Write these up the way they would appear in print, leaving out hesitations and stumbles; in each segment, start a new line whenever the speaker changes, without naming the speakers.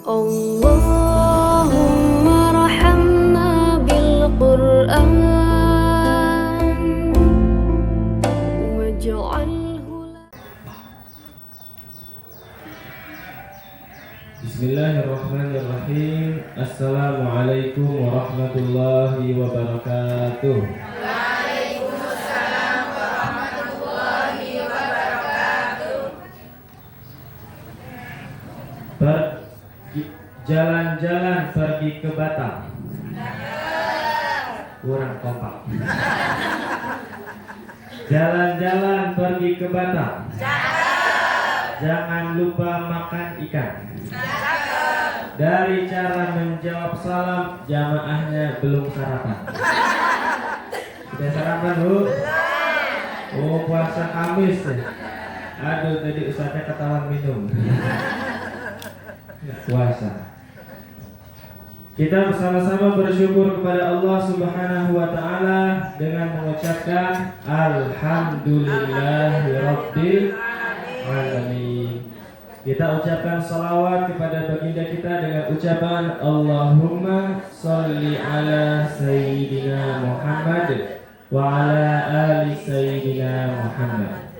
اللهم ارحمنا بالقرآن واجعله
Bismillahirrahmanirrahim. Assalamualaikum warahmatullahi wabarakatuh.
Waalaikumsalam warahmatullahi wabarakatuh.
Jalan-jalan pergi ke Batam. Kurang kompak. Jalan-jalan pergi ke Batam. Jangan lupa makan ikan. Dari cara menjawab salam, jamaahnya belum sarapan. Sudah sarapan, Bu? Oh, puasa Kamis ya? Aduh, tadi ustaznya ketahuan minum. Nggak puasa. Kita bersama-sama bersyukur kepada Allah Subhanahu wa Ta'ala dengan mengucapkan Alhamdulillahirabbil alamin. Kita ucapkan salawat kepada baginda kita dengan ucapan Allahumma sholli ala Sayyidina Muhammad wa ala ali Sayyidina Muhammad.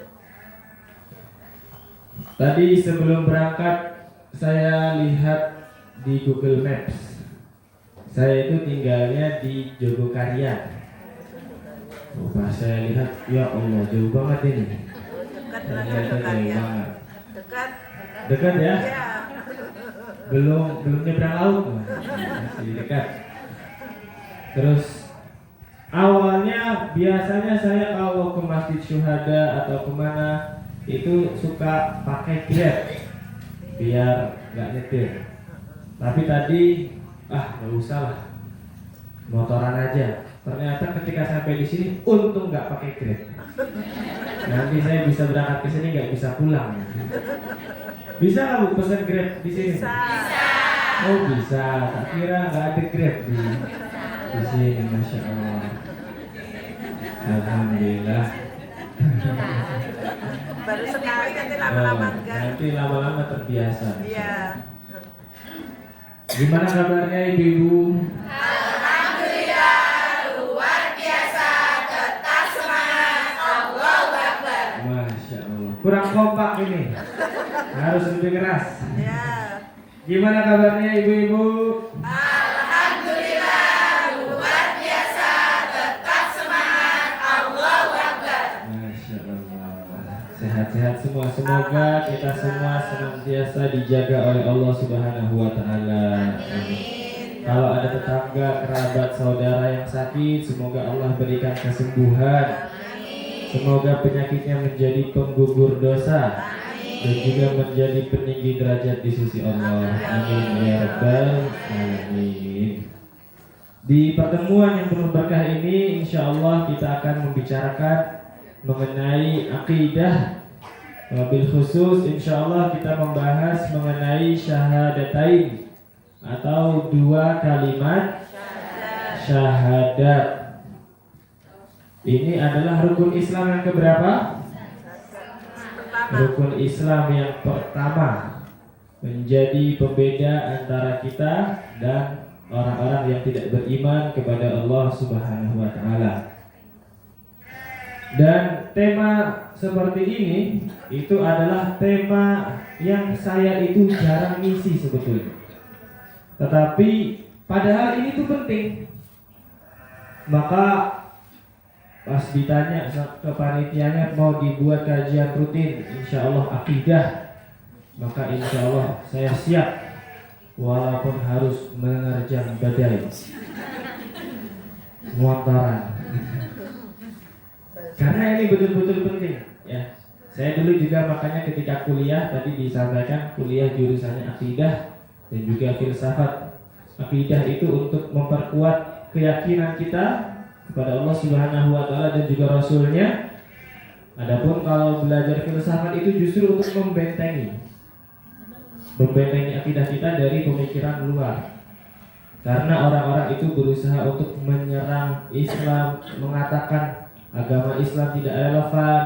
Tadi sebelum berangkat saya lihat di Google Maps. Saya itu tinggalnya di Jogokaryan. Pas saya lihat, ya Allah, jauh banget ini. Ternyata jauh banget. Dekat ya? Belum nyebrang laut, masih dekat. Terus awalnya biasanya saya kalau ke Masjid Syuhada atau kemana itu suka pakai Grab biar nggak nyetir. Tapi tadi nggak usah lah, motoran aja. Ternyata ketika sampai di sini untung nggak pakai Grab. Nanti saya bisa berangkat ke sini nggak bisa pulang. Bisa nggak Bu pesan Grab di sini? Bisa. Oh bisa. Tak kira nggak ada Grab di sini. Masya Allah. Alhamdulillah.
Baru sekali nanti lama-lama enggak.
Nanti lama-lama terbiasa.
Iya.
Gimana kabarnya ibu-ibu?
Alhamdulillah luar biasa, tetap semangat, Allahu Akbar.
Masya Allah. Kurang kompak ini. Harus lebih keras.
Ya.
Gimana kabarnya ibu-ibu?
Alhamdulillah luar biasa, tetap semangat, Allahu Akbar.
Masya Allah. Sehat-sehat semua. Semoga kita semua senantiasa dijaga oleh Allah Subhanahu wa Ta'ala. Amin. Kalau ada tetangga, kerabat, saudara yang sakit, semoga Allah berikan kesembuhan. Amin. Semoga penyakitnya menjadi penggugur dosa. Amin. Dan juga menjadi peninggi derajat di sisi Allah. Amin ya rabbal alamin. Di pertemuan yang penuh berkah ini, insya Allah kita akan membicarakan mengenai akidah. Wabil khusus insya Allah kita membahas mengenai syahadatain atau dua kalimat syahadat. Ini adalah rukun Islam yang keberapa? Rukun Islam yang pertama, menjadi pembeda antara kita dan orang-orang yang tidak beriman kepada Allah Subhanahu wa Ta'ala. Dan tema seperti ini itu adalah tema yang saya itu jarang ngisi sebetulnya. Tetapi padahal ini tuh penting. Maka pas ditanya ke panitianya mau dibuat kajian rutin insya Allah akidah, maka insya Allah saya siap walaupun harus menerjang badai muantaran. Karena ini betul-betul penting ya. Saya dulu juga makanya ketika kuliah tadi disampaikan kuliah jurusannya akidah dan juga filsafat. Akidah itu untuk memperkuat keyakinan kita kepada Allah Subhanahu wa Ta'ala dan juga Rasulnya. Adapun kalau belajar filsafat itu justru untuk membentengi akidah kita dari pemikiran luar. Karena orang-orang itu berusaha untuk menyerang Islam, mengatakan agama Islam tidak relevan,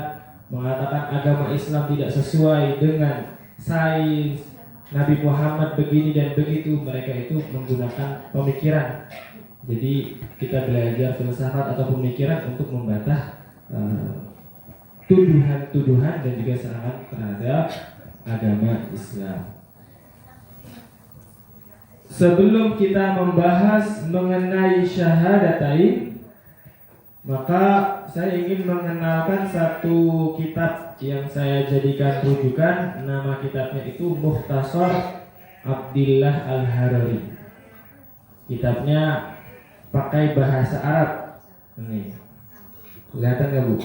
mengatakan agama Islam tidak sesuai dengan sains, Nabi Muhammad begini dan begitu, mereka itu menggunakan pemikiran. Jadi kita belajar filsafat atau pemikiran untuk membantah tuduhan-tuduhan dan juga serangan terhadap agama Islam. Sebelum kita membahas mengenai syahadatain, maka saya ingin mengenalkan satu kitab yang saya jadikan rujukan. Nama kitabnya itu Mukhtasar Abdillah Al-Harari. Kitabnya pakai bahasa Arab. Ini kelihatan nggak Bu?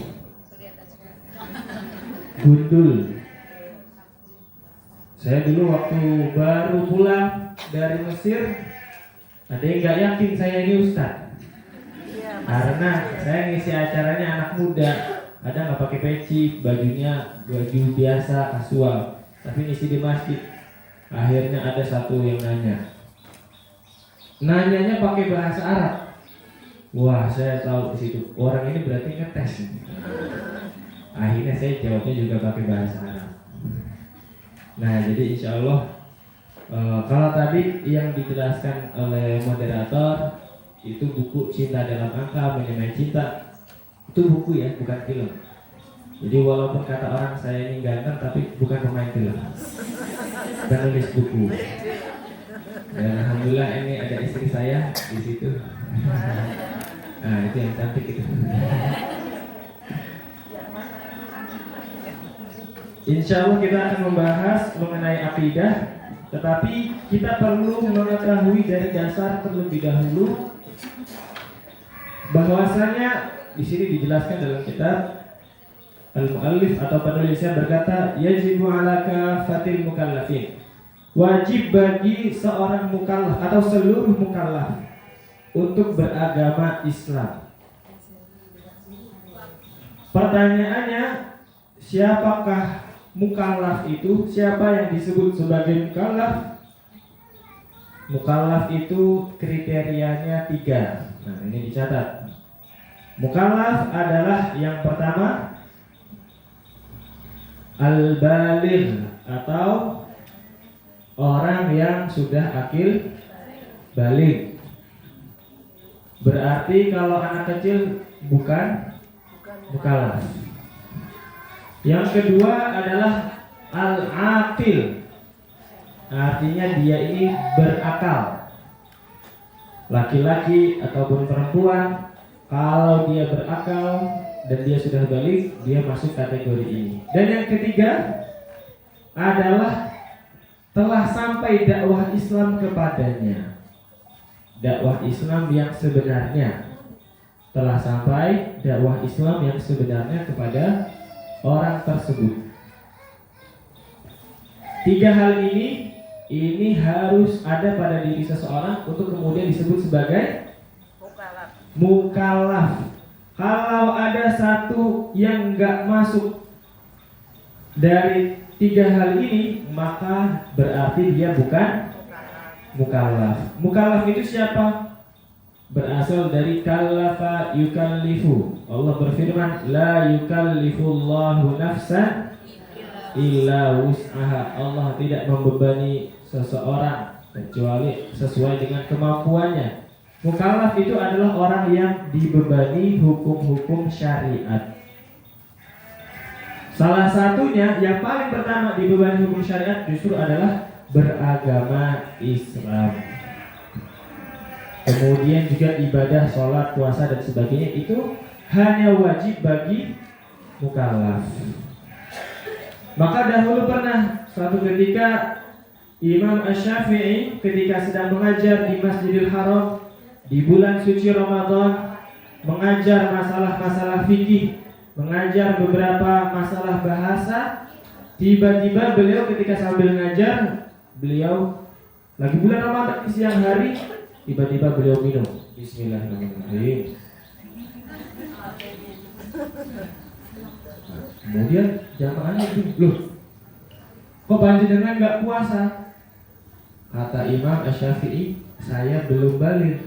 Gundul. Saya dulu waktu baru pulang dari Mesir, ada yang nggak yakin saya ini ustaz, karena saya ngisi acaranya anak muda, ada nggak pakai peci, bajunya baju biasa kasual, tapi ngisi di masjid. Akhirnya ada satu yang nanyanya pakai bahasa Arab. Wah, saya tahu di situ orang ini berarti ngetes. Akhirnya saya jawabnya juga pakai bahasa Arab. Nah, jadi insya Allah kalau tadi yang dijelaskan oleh moderator itu buku Cinta Dalam Angka Menyamai Cinta, itu buku ya, bukan film. Jadi walaupun kata orang saya ini ganteng, tapi bukan pemain film, penulis buku. Dan alhamdulillah ini ada istri saya di situ. Nah, itu yang cantik itu. Insya Allah kita akan membahas mengenai akidah, tetapi kita perlu mengetahui dari dasar terlebih dahulu bahwasanya di sini dijelaskan dalam kitab Al-Mu'allif atau penulisnya berkata, yajibu ala kafatil mukallafin, wajib bagi seorang mukallaf atau seluruh mukallaf untuk beragama Islam. Pertanyaannya, siapakah mukallaf itu? Siapa yang disebut sebagai mukallaf? Mukallaf itu kriterianya 3. Nah, ini dicatat. Mukallaf adalah yang pertama al-baligh atau orang yang sudah akil baligh. Berarti kalau anak kecil bukan mukallaf. Yang kedua adalah al-aqil. Artinya dia ini berakal. Laki-laki ataupun perempuan, kalau dia berakal dan dia sudah balik, dia masuk kategori ini. Dan yang ketiga adalah telah sampai dakwah Islam kepadanya. Dakwah Islam yang sebenarnya. Telah sampai dakwah Islam yang sebenarnya kepada orang tersebut. 3 hal ini harus ada pada diri seseorang untuk kemudian disebut sebagai mukallaf. Kalau ada satu yang enggak masuk dari 3 hal ini, maka berarti dia bukan mukallaf. Mukallaf itu siapa? Berasal dari kallafa yukallifu. Allah berfirman, la yukallifullahu nafsan illa wus'aha. Allah tidak membebani seseorang kecuali sesuai dengan kemampuannya. Mukallaf itu adalah orang yang dibebani hukum-hukum syariat. Salah satunya yang paling pertama dibebani hukum syariat justru adalah beragama Islam. Kemudian juga ibadah, sholat, puasa dan sebagainya itu hanya wajib bagi mukallaf. Maka dahulu pernah suatu ketika Imam Asy-Syafi'i ketika sedang mengajar di Masjidil Haram di bulan suci Ramadan, mengajar masalah-masalah fikih, mengajar beberapa masalah bahasa, tiba-tiba beliau ketika sambil mengajar, beliau lagi bulan Ramadan di siang hari, tiba-tiba beliau minum Bismillahirrahmanirrahim. Kemudian jamaahnya itu, loh, kok panjenengan nggak puasa? Kata Imam Asy-Syafi'i, saya belum balik,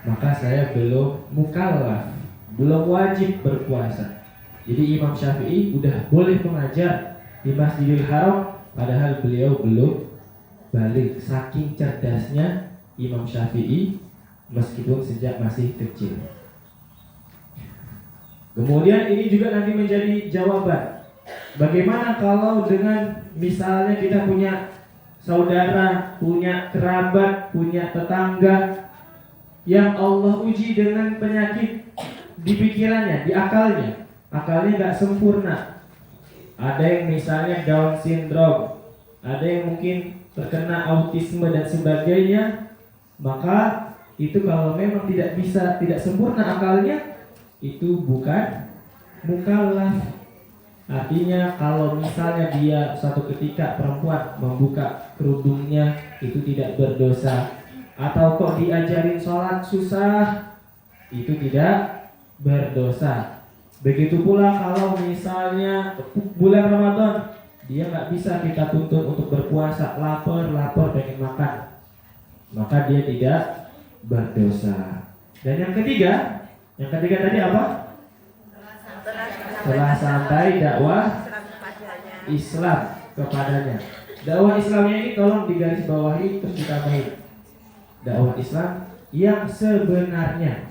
maka saya belum mukallaf, belum wajib berpuasa. Jadi Imam Syafi'i udah boleh mengajar di Masjidil Haram padahal beliau belum balik. Saking cerdasnya Imam Syafi'i meskipun sejak masih kecil. Kemudian ini juga nanti menjadi jawaban. Bagaimana kalau dengan misalnya kita punya saudara, punya kerabat, punya tetangga yang Allah uji dengan penyakit di pikirannya, di akalnya. Akalnya gak sempurna. Ada yang misalnya Down syndrome, ada yang mungkin terkena autisme dan sebagainya. Maka itu kalau memang tidak sempurna akalnya, itu bukan mukallaf. Artinya kalau misalnya dia suatu ketika perempuan membuka kerudungnya, itu tidak berdosa. Atau kok diajarin sholat susah, itu tidak berdosa. Begitu pula kalau misalnya bulan Ramadan, dia nggak bisa kita tuntut untuk berpuasa, lapar pengen makan, maka dia tidak berdosa. Dan yang ketiga tadi apa? Setelah sampai dakwah Islam kepadanya. Dakwah Islamnya ini tolong digaris bawahi terus ditambahin. Dakwah Islam yang sebenarnya.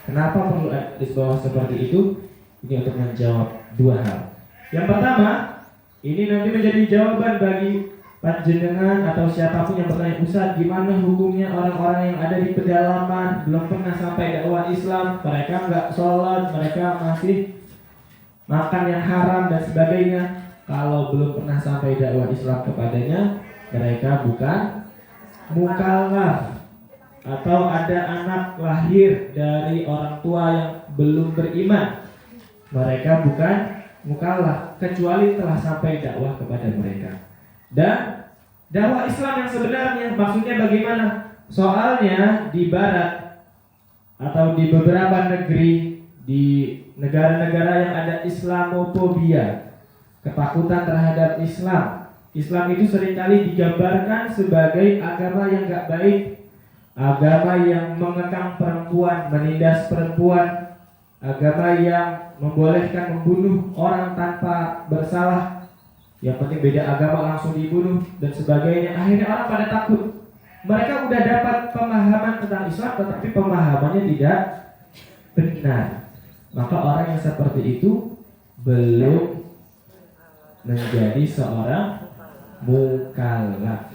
Kenapa perlu garis bawah seperti itu? Ini untuk menjawab dua hal. Yang pertama, ini nanti menjadi jawaban bagi panjenengan atau siapapun yang bertanya, Ustaz, gimana hukumnya orang-orang yang ada di pedalaman, belum pernah sampai dakwah Islam, mereka nggak sholat, mereka masih makan yang haram dan sebagainya. Kalau belum pernah sampai dakwah Islam kepadanya, mereka bukan mukallaf. Atau ada anak lahir dari orang tua yang belum beriman, mereka bukan mukallaf kecuali telah sampai dakwah kepada mereka. Dan dakwah Islam yang sebenarnya maksudnya bagaimana? Soalnya di barat atau di beberapa negeri, di negara-negara yang ada Islamofobia, ketakutan terhadap Islam. Islam itu seringkali digambarkan sebagai agama yang gak baik, agama yang mengekang perempuan, menindas perempuan, agama yang membolehkan membunuh orang tanpa bersalah. Yang penting beda agama langsung dibunuh dan sebagainya. Akhirnya orang pada takut. Mereka udah dapat pemahaman tentang Islam, tetapi pemahamannya tidak benar. Maka orang yang seperti itu belum menjadi seorang mukallaf.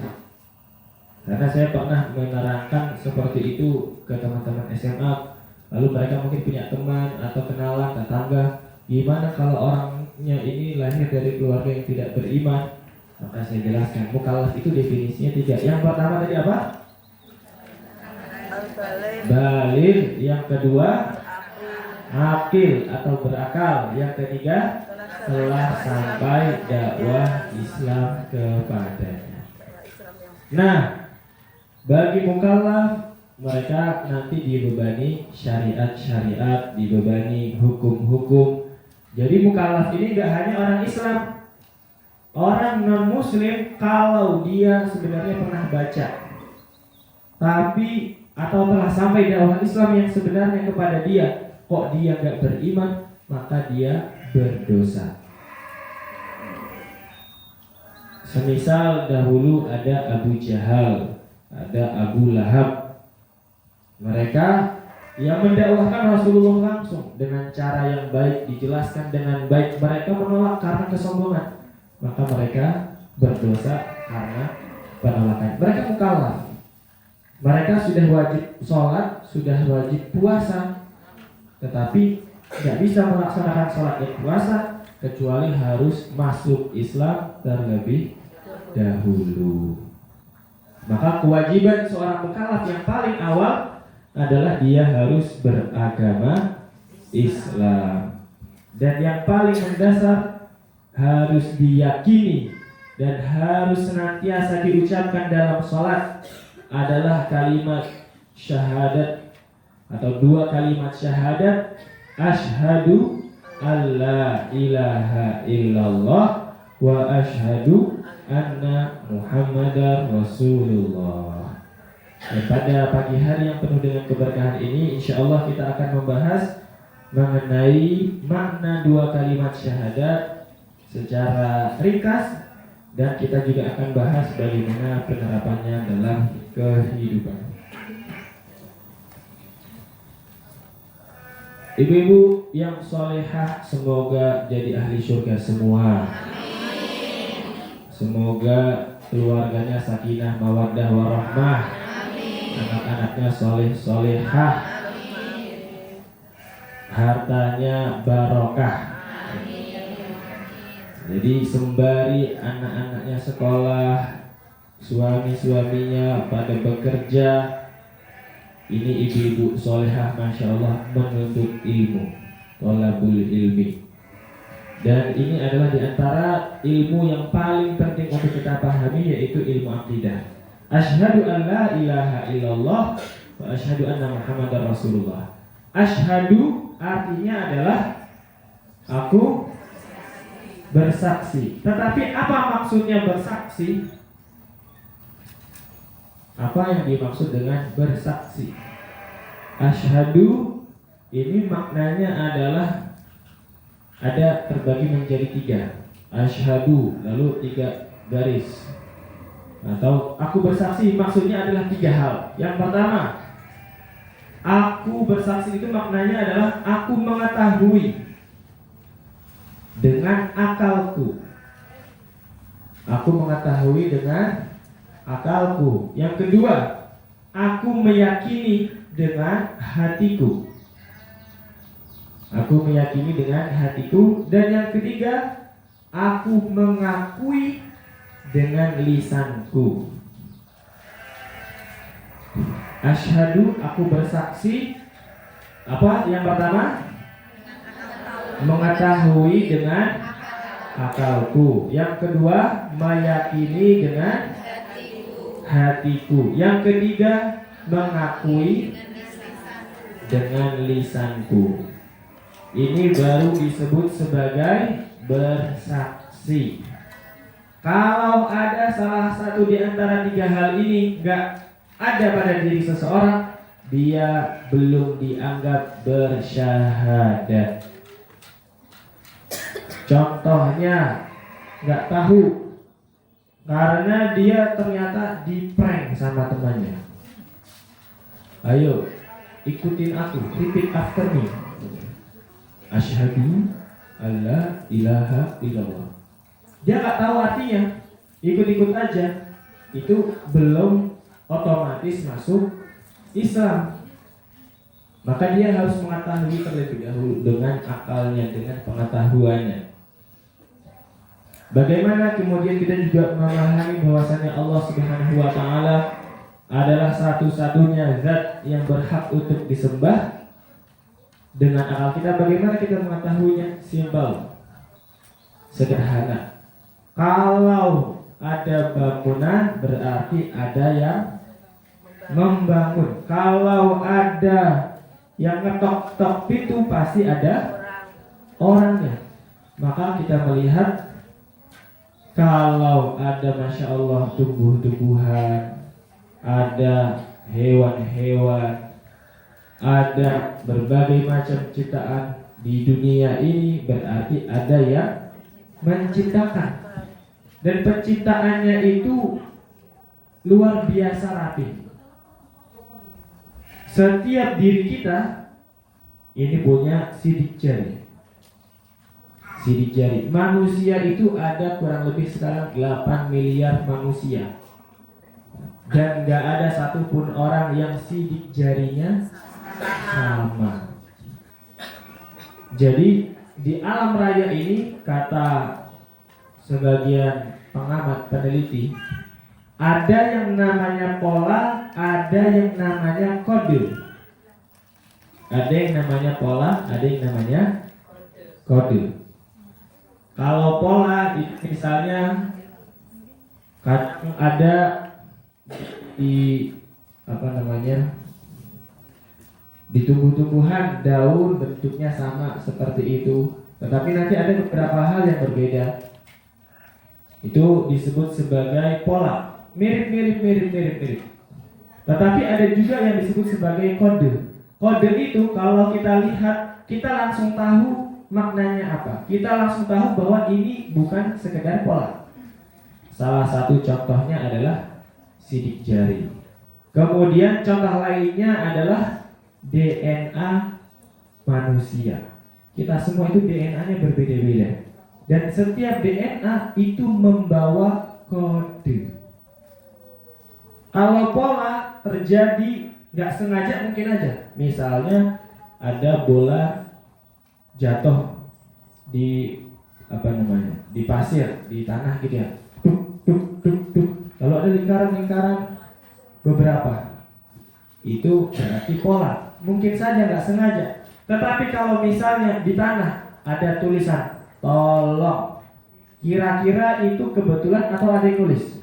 Karena saya pernah menerangkan seperti itu ke teman-teman SMA. Lalu mereka mungkin punya teman atau kenalan, tetangga, gimana kalau orangnya ini lahir dari keluarga yang tidak beriman? Maka saya jelaskan, mukallaf itu definisinya 3. Yang pertama tadi apa? Baligh. Yang kedua, akil atau berakal. Yang ketiga, telah sampai dakwah Islam kepadanya. Nah, bagi mukallaf, mereka nanti dibebani syariat-syariat, dibebani hukum-hukum. Jadi mukallaf ini gak hanya orang Islam, orang non-muslim kalau dia sebenarnya pernah baca, tapi atau telah sampai dakwah Islam yang sebenarnya kepada dia, kok dia gak beriman, maka dia berdosa. Semisal dahulu ada Abu Jahal, ada Abu Lahab. Mereka yang mendakwahkan Rasulullah langsung dengan cara yang baik, dijelaskan dengan baik. Mereka menolak karena kesombongan, maka mereka berdosa karena penolakan. Mereka mukallaf. Mereka sudah wajib sholat, sudah wajib puasa, tetapi tidak bisa melaksanakan sholat dan puasa kecuali harus masuk Islam terlebih dahulu. Maka kewajiban seorang mukallaf yang paling awal adalah dia harus beragama Islam. Dan yang paling mendasar harus diyakini dan harus senantiasa diucapkan dalam sholat adalah kalimat syahadat atau 2 kalimat syahadat, asyhadu alla ilaha illallah wa asyhadu anna Muhammadar Rasulullah. Dan pada pagi hari yang penuh dengan keberkahan ini, insya Allah kita akan membahas mengenai makna 2 kalimat syahadat secara ringkas, dan kita juga akan bahas bagaimana penerapannya dalam kehidupan. Ibu-ibu yang solehah semoga jadi ahli surga semua. Semoga keluarganya sakinah mawaddah warahmah. Anak-anaknya soleh solehah. Hartanya barokah. Jadi sembari anak-anaknya sekolah, suami-suaminya pada bekerja, ini ibu-ibu solehah masya Allah menuntut ilmu, thalabul ilmi. Dan ini adalah diantara ilmu yang paling penting untuk kita pahami, yaitu ilmu akidah. Asyhadu an la ilaha illallah wa asyhadu anna Muhammadar Rasulullah. Asyhadu artinya adalah aku bersaksi. Tetapi apa maksudnya bersaksi? Apa yang dimaksud dengan bersaksi? Asyhadu ini maknanya adalah ada terbagi menjadi 3. Asyhadu lalu 3 garis. Atau aku bersaksi maksudnya adalah 3 hal. Yang pertama, aku bersaksi itu maknanya adalah aku mengetahui dengan akalku. Aku mengetahui dengan akalku. Yang kedua, aku meyakini dengan hatiku. Aku meyakini dengan hatiku. Dan yang ketiga, aku mengakui dengan lisanku. Asyhadu, aku bersaksi. Apa yang pertama? Mengetahui dengan akalku. Yang kedua, meyakini dengan hatiku. Yang ketiga, mengakui dengan lisanku. Ini baru disebut sebagai bersaksi. Kalau ada salah satu di antara 3 hal ini enggak ada pada diri seseorang, dia belum dianggap bersyahadat. Contohnya, nggak tahu karena dia ternyata di-prank sama temannya. Ayo, ikutin aku, repeat after me. Asyhadu alla ilaha illallah. Dia nggak tahu artinya, ikut-ikut aja. Itu belum otomatis masuk Islam. Maka dia harus mengetahui terlebih dahulu dengan akalnya, dengan pengetahuannya. Bagaimana kemudian kita juga memahami bahwasannya Allah Subhanahu wa taala adalah satu-satunya zat yang berhak untuk disembah. Dengan akal kita bagaimana kita mengetahuinya? Simpel. Sederhana. Kalau ada bangunan berarti ada yang membangun. Kalau ada yang ngetok-tok pintu pasti ada orangnya. Maka kita melihat kalau ada masya Allah tumbuh-tumbuhan, ada hewan-hewan, ada berbagai macam ciptaan di dunia ini, berarti ada yang menciptakan. Dan penciptaannya itu luar biasa rapi. Setiap diri kita ini punya sidik jari. Sidik jari. Manusia itu ada kurang lebih sekarang 8 miliar manusia. Dan gak ada satupun orang yang sidik jarinya sama. Jadi di alam raya ini, kata sebagian pengamat peneliti, ada yang namanya pola, ada yang namanya kode. Ada yang namanya pola, ada yang namanya kode. Kalau pola itu misalnya ada di di tumbuh-tumbuhan daun bentuknya sama seperti itu, tetapi nanti ada beberapa hal yang berbeda. Itu disebut sebagai pola, mirip. Tetapi ada juga yang disebut sebagai kode. Kode itu kalau kita lihat, kita langsung tahu maknanya apa? Kita langsung tahu bahwa ini bukan sekedar pola. Salah satu contohnya adalah sidik jari. Kemudian contoh lainnya adalah DNA manusia. Kita semua itu DNA-nya berbeda-beda. Dan setiap DNA itu membawa kode. Kalau pola terjadi nggak sengaja mungkin aja. Misalnya ada bola jatuh di di pasir, di tanah gitu ya. Kalau ada lingkaran-lingkaran beberapa, itu berarti pola. Mungkin saja nggak sengaja. Tetapi kalau misalnya di tanah ada tulisan tolong, kira-kira itu kebetulan atau ada yang nulis?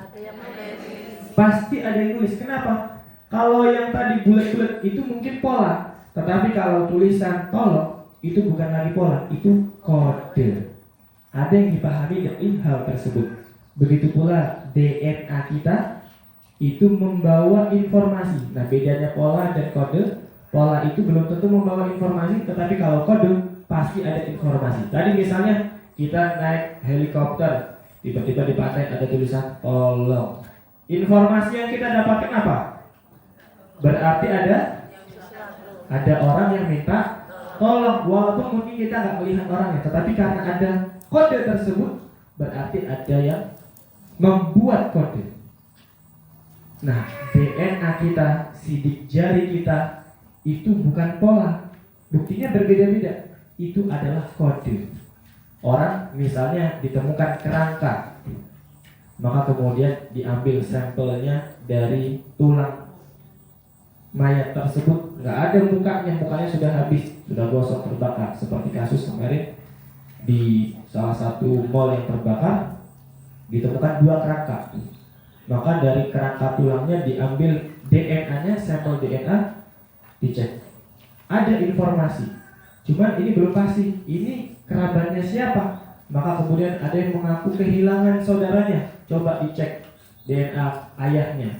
Pasti ada yang nulis. Kenapa? Kalau yang tadi bulat-bulat itu mungkin pola, tetapi kalau tulisan tolong itu bukan lagi pola, itu kode. Ada yang dipahami dari hal tersebut. Begitu pula DNA kita itu membawa informasi. Nah, bedanya pola dan kode, pola itu belum tentu membawa informasi, tetapi kalau kode pasti ada informasi. Tadi misalnya kita naik helikopter, tiba-tiba di pantai ada tulisan tolong. Informasi yang kita dapatkan apa? Berarti ada orang yang minta tolong, walaupun mungkin kita nggak melihat orangnya, tetapi karena ada kode tersebut, berarti ada yang membuat kode. Nah, DNA kita, sidik jari kita itu bukan pola, buktinya berbeda-beda. Itu adalah kode. Orang misalnya ditemukan kerangka, maka kemudian diambil sampelnya dari tulang mayat tersebut, nggak ada mukanya sudah habis, sudah gosok terbakar, seperti kasus kemarin di salah satu mall yang terbakar, ditemukan 2 kerangka. Maka dari kerangka tulangnya diambil DNA-nya, sampel DNA, dicek. Ada informasi, cuman ini belum pasti, ini kerabatnya siapa. Maka kemudian ada yang mengaku kehilangan saudaranya. Coba dicek DNA ayahnya,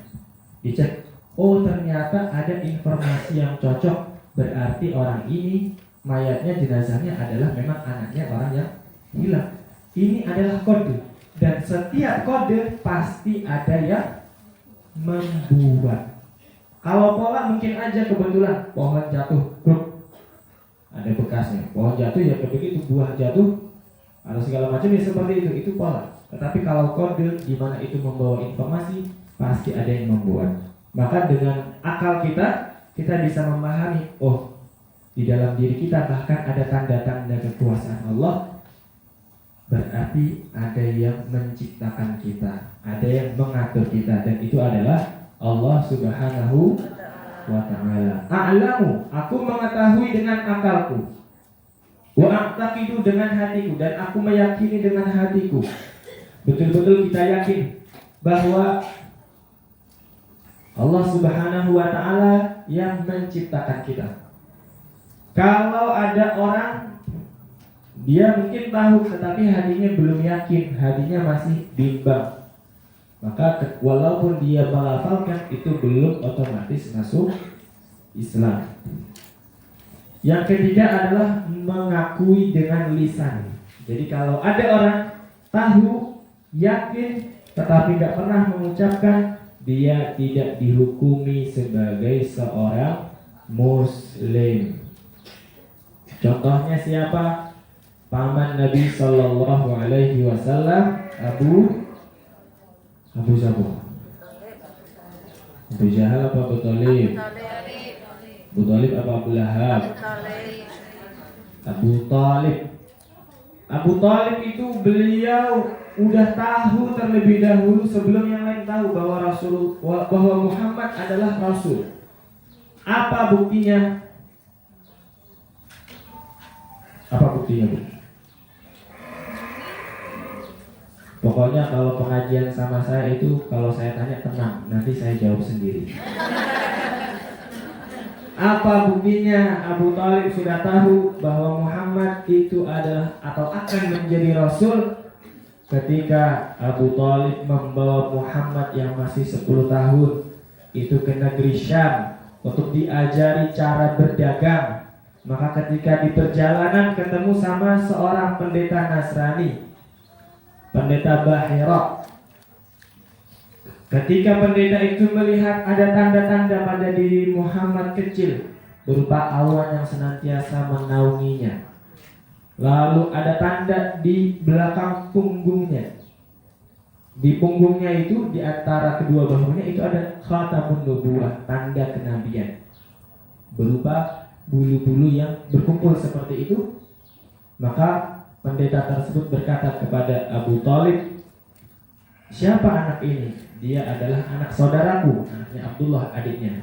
dicek. Oh, ternyata ada informasi yang cocok. Berarti orang ini mayatnya, jenazahnya adalah memang anaknya orang yang hilang. Ini adalah kode. Dan setiap kode pasti ada yang membuat. Kalau pola mungkin aja kebetulan pohon jatuh, ada bekasnya. Pohon jatuh ya begitu, buah jatuh, atau segala macam ya seperti itu pola. Tetapi kalau kode di mana itu membawa informasi, pasti ada yang membuat. Maka dengan akal kita bisa memahami, oh, di dalam diri kita bahkan ada tanda-tanda kekuasaan Allah. Berarti ada yang menciptakan kita, ada yang mengatur kita, dan itu adalah Allah Subhanahu wa ta'ala. A'lamu, aku mengetahui dengan akalku, wa a'taqidu dengan hatiku, dan aku meyakini dengan hatiku. Betul-betul kita yakin bahwa Allah Subhanahu wa ta'ala yang menciptakan kita. Kalau ada orang, dia mungkin tahu tetapi hatinya belum yakin, hatinya masih bimbang, maka walaupun dia melafalkan, itu belum otomatis masuk Islam. Yang ketiga adalah mengakui dengan lisan. Jadi kalau ada orang tahu, yakin, tetapi tidak pernah mengucapkan, dia tidak dihukumi sebagai seorang Muslim. Contohnya siapa? Paman Nabi Sallallahu Alaihi Wasallam, Abu Jahal. Abu Jahal apa Abu Talib? Abu Talib apa Abu Lahab? Abu Talib. Abu Talib itu beliau udah tahu terlebih dahulu sebelum yang lain tahu bahwa Muhammad adalah Rasul. Apa buktinya? Apa buktinya, Bu? Pokoknya kalau pengajian sama saya itu, kalau saya tanya tenang, nanti saya jawab sendiri. Apa buktinya? Abu Talib sudah tahu bahwa Muhammad itu adalah atau akan menjadi Rasul ketika Abu Talib membawa Muhammad yang masih 10 tahun itu ke negeri Syam untuk diajari cara berdagang. Maka ketika di perjalanan ketemu sama seorang pendeta Nasrani, pendeta Bahira. Ketika pendeta itu melihat ada tanda-tanda pada diri Muhammad kecil, berupa awan yang senantiasa menaunginya. Lalu ada tanda di belakang punggungnya. Di punggungnya itu, di antara kedua bahunya itu ada khatamun nubuwah, tanda kenabian, berupa bulu-bulu yang berkumpul seperti itu. Maka pendeta tersebut berkata kepada Abu Thalib, "Siapa anak ini?" "Dia adalah anak saudaraku," anaknya Abdullah, adiknya.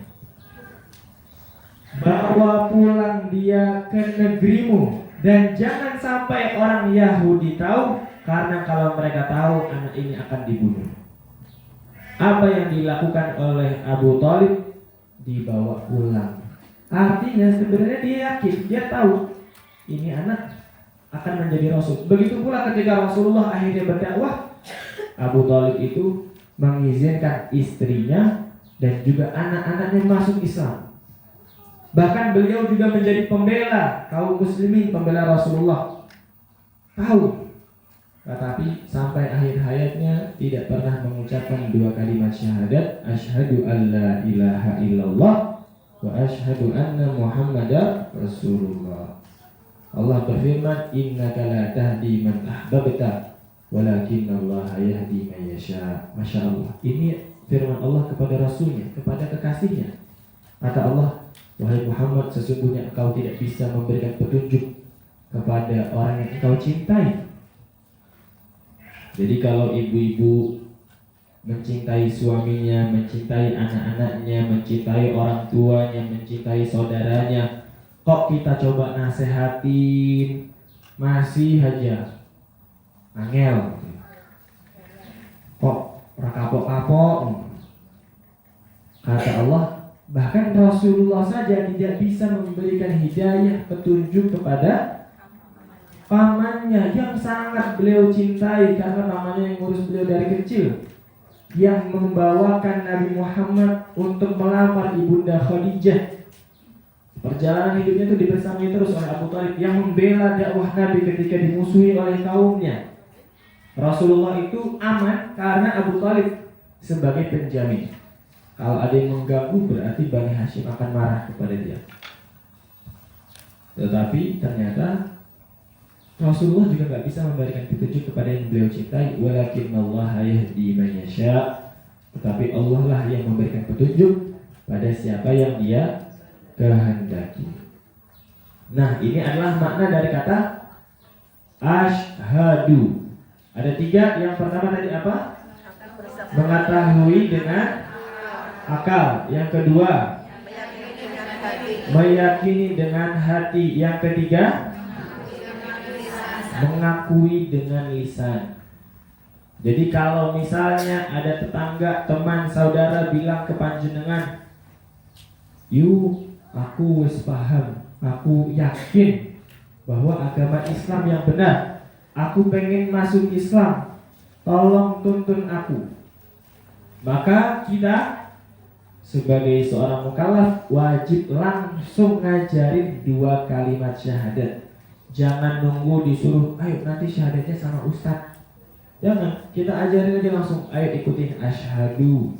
"Bawa pulang dia ke negerimu dan jangan sampai orang Yahudi tahu, karena kalau mereka tahu anak ini akan dibunuh." Apa yang dilakukan oleh Abu Thalib? Dibawa pulang. Artinya sebenarnya dia yakin, dia tahu ini anak akan menjadi rasul. Begitu pula ketika Rasulullah akhirnya berdakwah, Abu Thalib itu mengizinkan istrinya dan juga anak-anaknya masuk Islam. Bahkan beliau juga menjadi pembela kaum muslimin, pembela Rasulullah. Tahu, tetapi sampai akhir hayatnya tidak pernah mengucapkan dua kalimat syahadat, asyhadu alla ilaha illallah wa asyhadu anna Muhammadar Rasulullah. Allah berfirman, innaka la tahdi man ahbabta walakinallaha yahdi man yasha. Masya Allah, ini firman Allah kepada Rasulnya, kepada kekasihnya. Kata Allah, wahai Muhammad, sesungguhnya engkau tidak bisa memberikan petunjuk kepada orang yang engkau cintai. Jadi kalau ibu-ibu mencintai suaminya, mencintai anak-anaknya, mencintai orang tuanya, mencintai saudaranya, kok kita coba nasehatin masih aja angel, kok rakapok-kapok. Kata Allah, bahkan Rasulullah saja tidak bisa memberikan hidayah, petunjuk kepada pamannya yang sangat beliau cintai, karena pamannya yang ngurus beliau dari kecil, yang membawakan Nabi Muhammad untuk melamar ibunda Khadijah. Perjalanan hidupnya itu dibersamai terus oleh Abu Thalib yang membela dakwah Nabi ketika dimusuhi oleh kaumnya. Rasulullah itu aman karena Abu Thalib sebagai penjamin. Kalau ada yang mengganggu berarti Bani Hashim akan marah kepada dia. Tetapi ternyata Rasulullah juga gak bisa memberikan petunjuk kepada yang beliau cintai. Walakinallaha yahdi man yasha. Tetapi Allah lah yang memberikan petunjuk pada siapa yang dia kehendaki. Nah, ini adalah makna dari kata asyhadu. Ada tiga. Yang pertama tadi apa? Mengetahui dengan akal. Yang kedua, meyakini dengan hati. Yang ketiga, mengakui dengan lisan. Jadi kalau misalnya ada tetangga, teman, saudara bilang ke panjenengan, "Yu, aku wis paham, aku yakin bahwa agama Islam yang benar, aku pengen masuk Islam, tolong tuntun aku." Maka kita sebagai seorang mukallaf wajib langsung ngajarin dua kalimat syahadat. Jangan nunggu disuruh, ayo nanti syahadatnya sama ustaz. Jangan, kita ajarin aja langsung. Ayo ikutin, asyhadu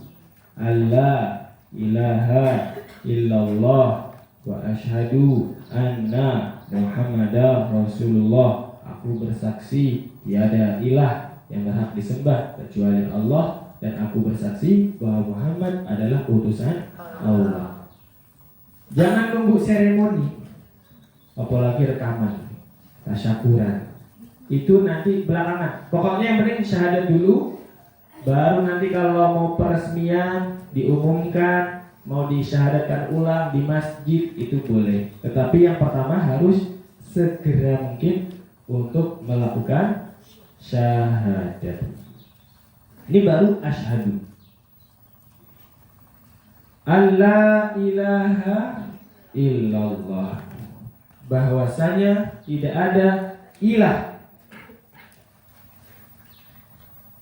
alla ilaha illallah wa asyhadu anna Muhammadar Rasulullah. Aku bersaksi tiada ilah yang berhak disembah kecuali Allah, dan aku bersaksi bahwa Muhammad adalah utusan Allah. Jangan nunggu seremoni, apalagi rekaman, tasyakuran. Itu nanti belakangan. Pokoknya yang penting syahadat dulu, baru nanti kalau mau peresmian diumumkan, mau disyahadatkan ulang di masjid itu boleh. Tetapi yang pertama harus segera mungkin untuk melakukan syahadat. Ini baru asyhadu alla ilaha illallah, bahwasanya tidak ada ilah.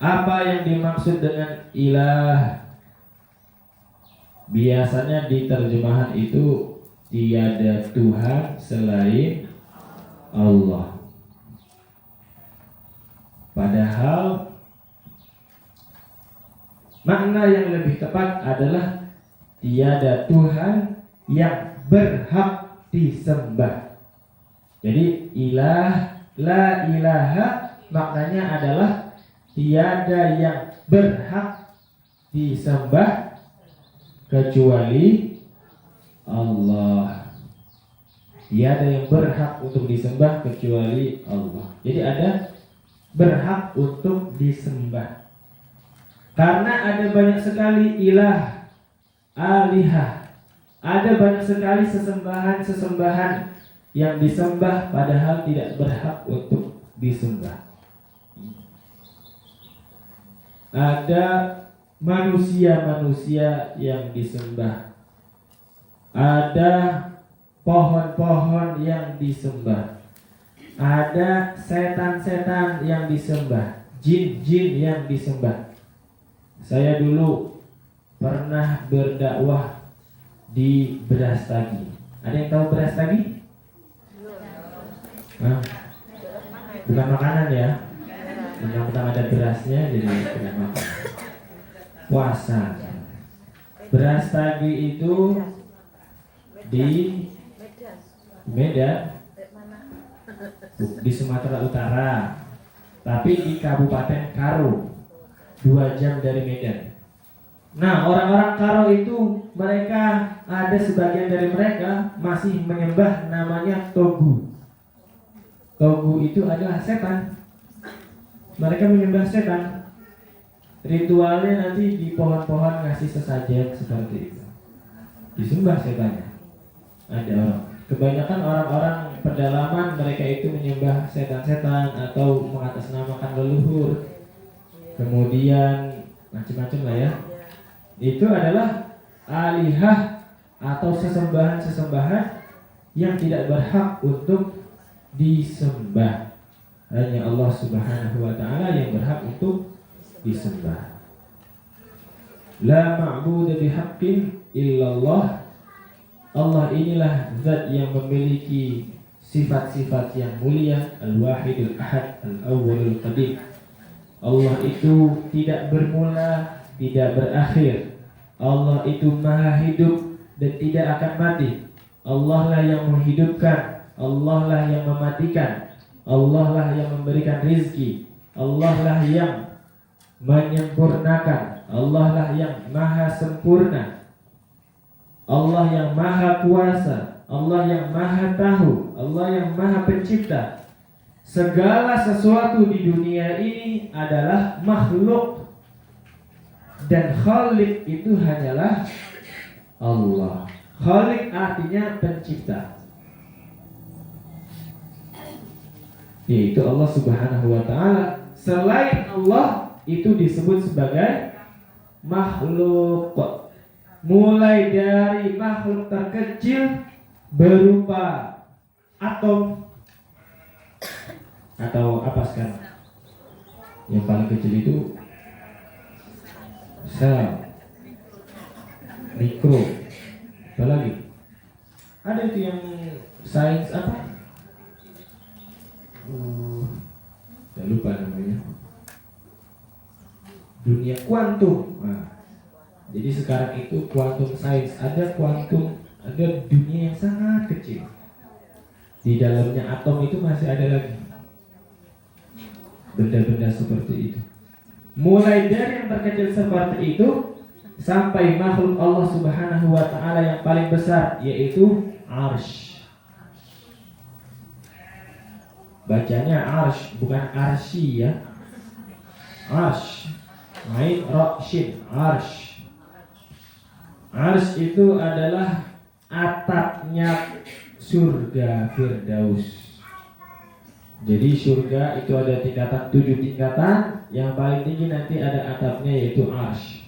Apa yang dimaksud dengan ilah? Biasanya di terjemahan itu tiada Tuhan selain Allah. Padahal makna yang lebih tepat adalah tiada Tuhan yang berhak disembah. Jadi la ilaha maknanya adalah tiada yang berhak disembah kecuali Allah. Tiada yang berhak untuk disembah kecuali Allah. Jadi ada berhak untuk disembah. Karena ada banyak sekali ilah, alihah. Ada banyak sekali sesembahan-sesembahan yang disembah padahal tidak berhak untuk disembah. Ada manusia-manusia yang disembah. Ada pohon-pohon yang disembah. Ada setan-setan yang disembah, jin-jin yang disembah. Saya dulu pernah berdakwah di Brastagi. Ada yang tahu Brastagi? Bukan makanan ya. Mentang-mentang ada berasnya jadi tidak makan. Puasa. Brastagi itu di Medan, di Sumatera Utara, tapi di Kabupaten Karo, 2 jam dari Medan. Nah, orang-orang Karo itu mereka ada sebagian dari mereka masih menyembah namanya Togu. Togu itu adalah setan. Mereka menyembah setan. Ritualnya nanti di pohon-pohon ngasih sesajen seperti itu. Disembah setannya. Ada orang. Kebanyakan orang-orang pedalaman mereka itu menyembah setan-setan atau mengatasnamakan leluhur. Kemudian macam-macam lah ya. Itu adalah alihah atau sesembahan-sesembahan yang tidak berhak untuk disembah. Hanya Allah Subhanahu wa ta'ala yang berhak untuk disembah. La ma'budu bihaqqin illallah. Allah inilah zat yang memiliki sifat-sifat yang mulia, Al-Wahidul Ahad, Al-Awwalul Qadim. Allah itu tidak bermula, tidak berakhir. Allah itu maha hidup dan tidak akan mati. Allah lah yang menghidupkan, Allah lah yang mematikan, Allah lah yang memberikan rizki, Allah lah yang menyempurnakan, Allah lah yang maha sempurna, Allah yang maha kuasa, Allah yang maha tahu, Allah yang maha pencipta. Segala sesuatu di dunia ini adalah makhluk, dan Khalik itu hanyalah Allah. Khalik artinya pencipta, yaitu Allah Subhanahu wa ta'ala. Selain Allah itu disebut sebagai makhluk. Mulai dari makhluk terkecil berupa atom, atau apa sekarang? Yang paling kecil itu sel, mikro, apa lagi? Ada itu yang sains apa? Saya lupa namanya. Dunia kuantum. Nah, jadi sekarang itu kuantum sains, ada kuantum, ada dunia yang sangat kecil. Di dalamnya atom itu masih ada lagi benda-benda seperti itu. Mulai dari yang terkecil seperti itu sampai makhluk Allah Subhanahu wa ta'ala yang paling besar, yaitu Arsh. Bacanya Arsh, bukan Arsy ya. Arsh, Ain Ra Shin, Arsh. Arsh itu adalah atapnya surga Firdaus. Jadi surga itu ada tingkatan, 7 tingkatan. Yang paling tinggi nanti ada atapnya, yaitu Arsh.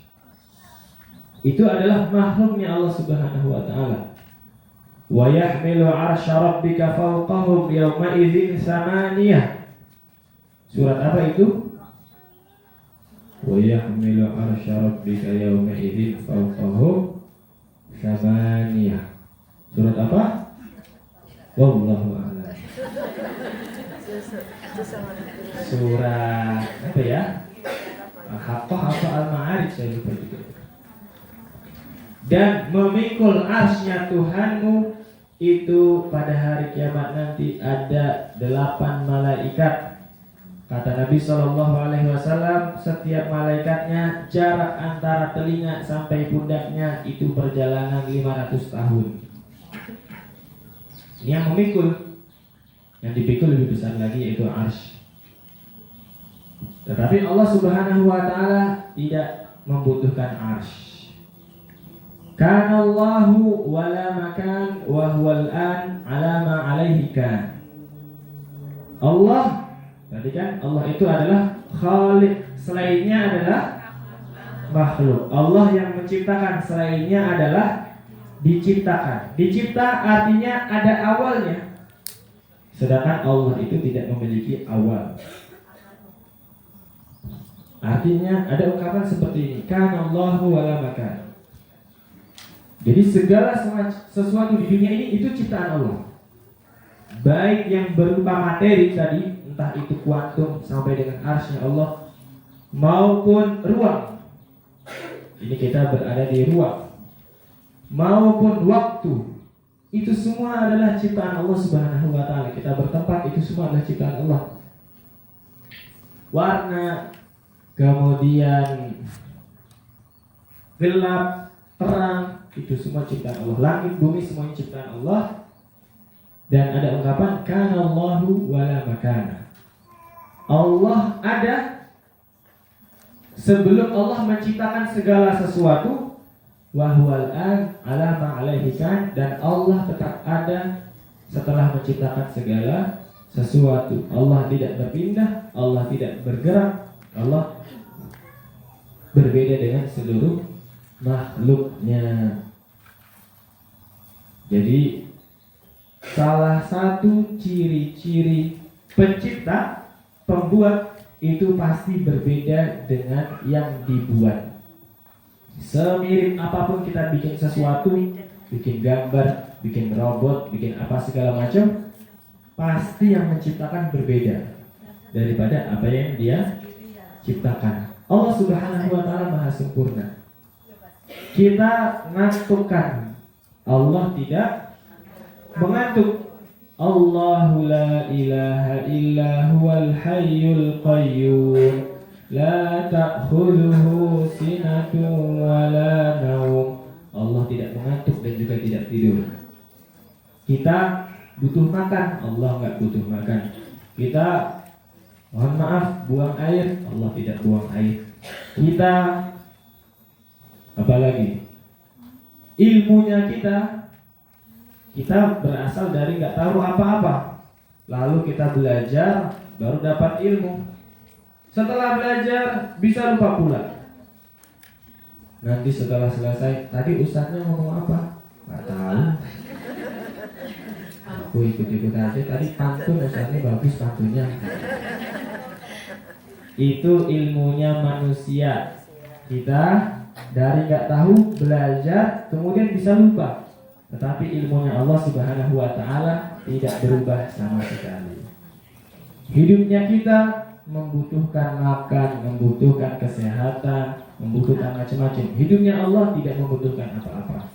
Itu adalah makhluknya Allah Subhanahu wa ta'ala. Wa yahmilu arsya rabbika fawqahum yawma idzin samaniyah. Surat apa itu? Wa yahmilu arsya rabbika yawma idzin fawqahum samaniyah. Surat apa? Wallahu a'lam. Surat apa ya? Al-Haqqah atau Al-Ma'arij, saya lupa juga. Dan memikul arsy-Nya Tuhanmu itu pada hari kiamat nanti ada 8 malaikat. Kata Nabi SAW, setiap malaikatnya jarak antara telinga sampai pundaknya itu perjalanan 500 tahun. Ini yang memikul. Yang dipikul lebih besar lagi yaitu arsy. Tetapi Allah Subhanahu wa taala tidak membutuhkan arsy. Kana Allahu wala makan wa huwal an ala ma alaihi kan. Allah, tadi kan Allah itu adalah khaliq, selainnya adalah makhluk. Allah yang menciptakan, selainnya adalah diciptakan. Dicipta artinya ada awalnya. Sedangkan Allah itu tidak memiliki awal. Artinya ada ungkapan seperti ini, kana Allahu wala makan. Jadi segala sesuatu di dunia ini itu ciptaan Allah. Baik yang berupa materi tadi, entah itu kuantum sampai dengan arsy-Nya Allah, maupun ruang. Ini kita berada di ruang. Maupun waktu. Itu semua adalah ciptaan Allah Subhanahu wa taala. Kita bertempat, itu semua adalah ciptaan Allah. Warna, kemudian gelap, terang, itu semua ciptaan Allah. Langit, bumi, semuanya ciptaan Allah. Dan ada ungkapan kana Allahu wala makana. Allah ada sebelum Allah menciptakan segala sesuatu, wa huwal an ala ma alaihi kan, dan Allah tetap ada setelah menciptakan segala sesuatu. Allah tidak berpindah, Allah tidak bergerak, Allah berbeda dengan seluruh makhluknya. Jadi salah satu ciri-ciri pencipta, pembuat itu pasti berbeda dengan yang dibuat. Semirip apapun kita bikin sesuatu, bikin gambar, bikin robot, bikin apa segala macam, pasti yang menciptakan berbeda daripada apa yang dia ciptakan. Allah Subhanahu wa taala Maha sempurna. Kita ngantukkan, Allah tidak mengantuk. Allahu la ilaha illa huwal hayyul qayyum la ta'khudhuhu sinatun wa la naum. Allah tidak mengantuk dan juga tidak tidur. Kita butuh makan, Allah enggak butuh makan. Kita mohon maaf buang air, Allah tidak buang air. Kita apalagi ilmunya kita berasal dari nggak tahu apa-apa, lalu kita belajar baru dapat ilmu. Setelah belajar bisa lupa pula. Nanti setelah selesai, tadi ustadznya ngomong apa? Nggak tahu. Aku ikut-ikut aja. Tadi pantun ustadznya bagus pantunnya. Itu ilmunya manusia. Kita dari nggak tahu belajar, kemudian bisa lupa. Tetapi ilmunya Allah Subhanahu wa taala tidak berubah sama sekali. Hidupnya kita membutuhkan makan, membutuhkan kesehatan, membutuhkan macam-macam. Hidupnya Allah tidak membutuhkan apa-apa.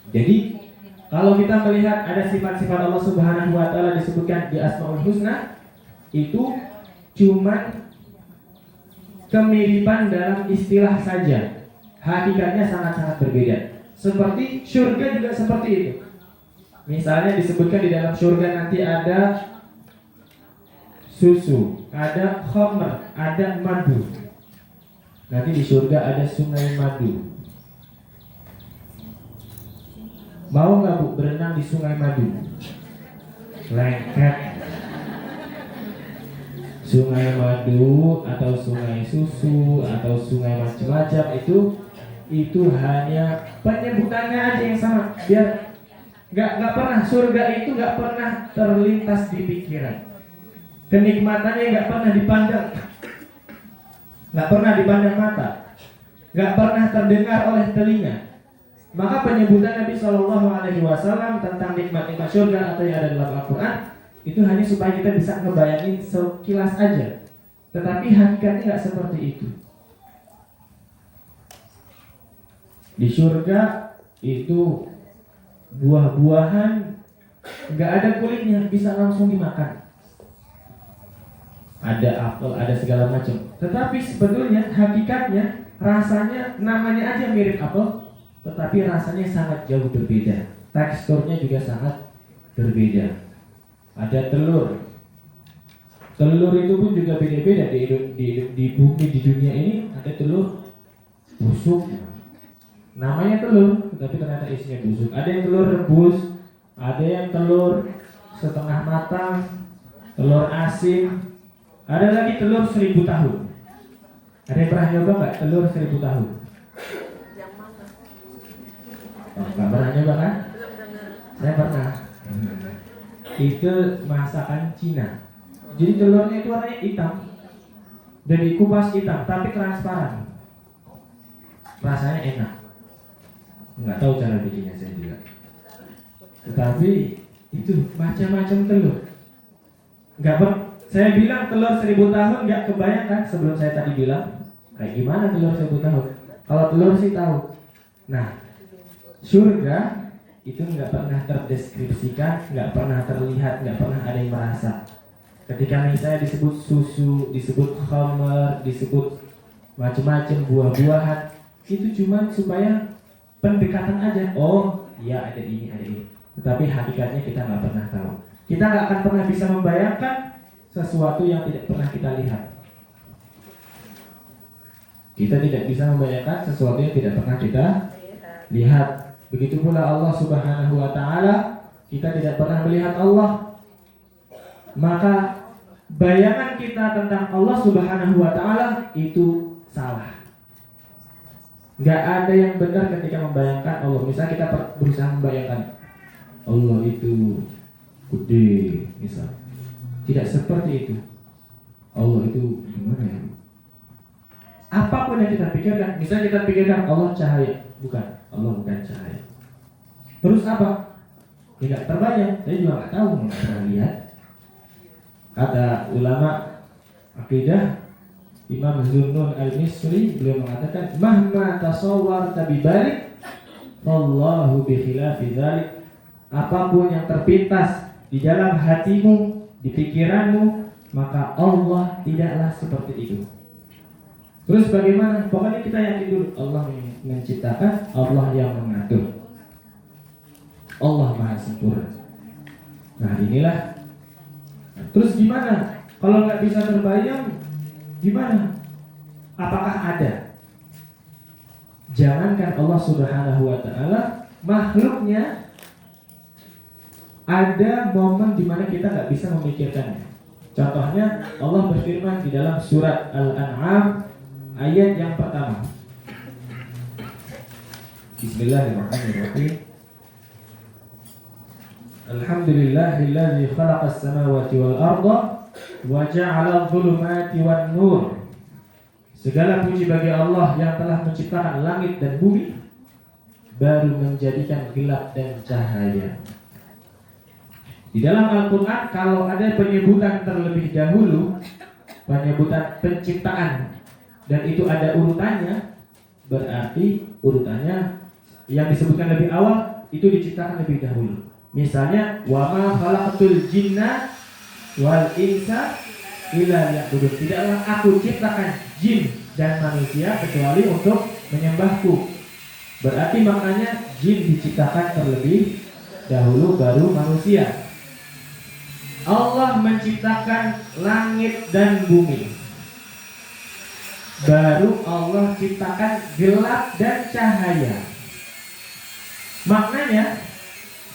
Jadi kalau kita melihat ada sifat-sifat Allah Subhanahu wa taala disebutkan di Asmaul Husna, itu cuma kemiripan dalam istilah saja. Hakikatnya sangat-sangat berbeda. Seperti surga juga seperti itu. Misalnya disebutkan di dalam surga nanti ada susu, ada khamr, ada madu. Nanti di surga ada sungai madu. Mau nggak Bu berenang di sungai madu? Lengket. Sungai madu atau sungai susu atau sungai macam-macam itu hanya penyebutannya aja yang sama. Biar nggak pernah, surga itu nggak pernah terlintas di pikiran. Kenikmatannya nggak pernah dipandang, nggak pernah dipandang mata, nggak pernah terdengar oleh telinga. Maka penyebutan Nabi Shallallahu Alaihi Wasallam tentang nikmat-nikmat surga atau yang ada dalam Al-Quran itu hanya supaya kita bisa ngebayangin sekilas aja. Tetapi hakikatnya nggak seperti itu. Di surga itu buah-buahan nggak ada kulitnya, bisa langsung dimakan. Ada apel, ada segala macam. Tetapi sebetulnya hakikatnya rasanya namanya aja mirip apel, tetapi rasanya sangat jauh berbeda. Teksturnya juga sangat berbeda. Ada telur. Telur itu pun juga beda-beda di bumi di dunia ini. Ada telur busuk, namanya telur, tetapi ternyata isinya busuk. Ada yang telur rebus, ada yang telur setengah matang, telur asin, ada lagi telur 1000 tahun. Ada yang pernah nyoba nggak telur 1000 tahun? Oh, nggak pernah nyoba kan? Saya pernah. Itu masakan Cina. Jadi telurnya itu warnanya hitam dan dikupas hitam, tapi transparan. Rasanya enak. Nggak tahu cara bikinnya saya juga. Tetapi itu macam-macam telur. Saya bilang telur 1000 tahun nggak kebayangkan sebelum saya tadi bilang kayak gimana telur 1000 tahun. Kalau telur sih tahu. Nah, surga itu nggak pernah terdeskripsikan, nggak pernah terlihat, nggak pernah ada yang merasa. Ketika misalnya disebut susu, disebut khamar, disebut macam-macam buah-buahan, itu cuma supaya pendekatan aja. Oh, iya ada ini, ada ini. Tetapi hakikatnya kita nggak pernah tahu. Kita nggak akan pernah bisa membayangkan sesuatu yang tidak pernah kita lihat. Kita tidak bisa membayangkan sesuatu yang tidak pernah kita lihat. Begitu pula Allah Subhanahu wa Ta'ala, kita tidak pernah melihat Allah. Maka bayangan kita tentang Allah Subhanahu wa Ta'ala itu salah. Gak ada yang benar ketika membayangkan Allah. Misalnya kita berusaha membayangkan Allah itu gede, misal. Tidak seperti itu. Allah itu gimana ya? Apapun yang kita pikirkan, misalnya kita pikirkan Allah cahaya, bukan. Allah bukan cahaya. Terus apa? Tidak terbayang. Saya juga nggak tahu, nggak pernah lihat. Kata ulama akidah Imam Zunnun al-Misri, beliau mengatakan, mahma tasawwar tabibalik, Allahu bi khilafi dzalik. Apapun yang terpintas di dalam hatimu, di pikiranmu, maka Allah tidaklah seperti itu. Terus bagaimana? Pokoknya kita yakin dulu Allah menciptakan, Allah yang mengatur. Allah Maha Sempurna. Nah inilah. Terus gimana? Kalau nggak bisa terbayang, gimana? Apakah ada? Jangankan Allah Subhanahu wa Ta'ala, makhluknya ada momen di mana kita nggak bisa memikirkannya. Contohnya Allah berfirman di dalam surat Al-An'am ayat yang pertama. Bismillahirrahmanirrahim. Alhamdulillahilladzi khalaqas samawati wal arda wa ja'ala adh-dhulumati wan nur. Segala puji bagi Allah yang telah menciptakan langit dan bumi, baru menjadikan gelap dan cahaya. Di dalam Al-Quran kalau ada penyebutan terlebih dahulu, penyebutan penciptaan, dan itu ada urutannya, berarti urutannya yang disebutkan lebih awal itu diciptakan lebih dahulu. Misalnya wa ma khalaqatul jinna wal insa illa liya'budun. Tidaklah aku ciptakan jin dan manusia kecuali untuk menyembahku. Berarti maknanya jin diciptakan terlebih dahulu baru manusia. Allah menciptakan langit dan bumi, baru Allah ciptakan gelap dan cahaya. Maknanya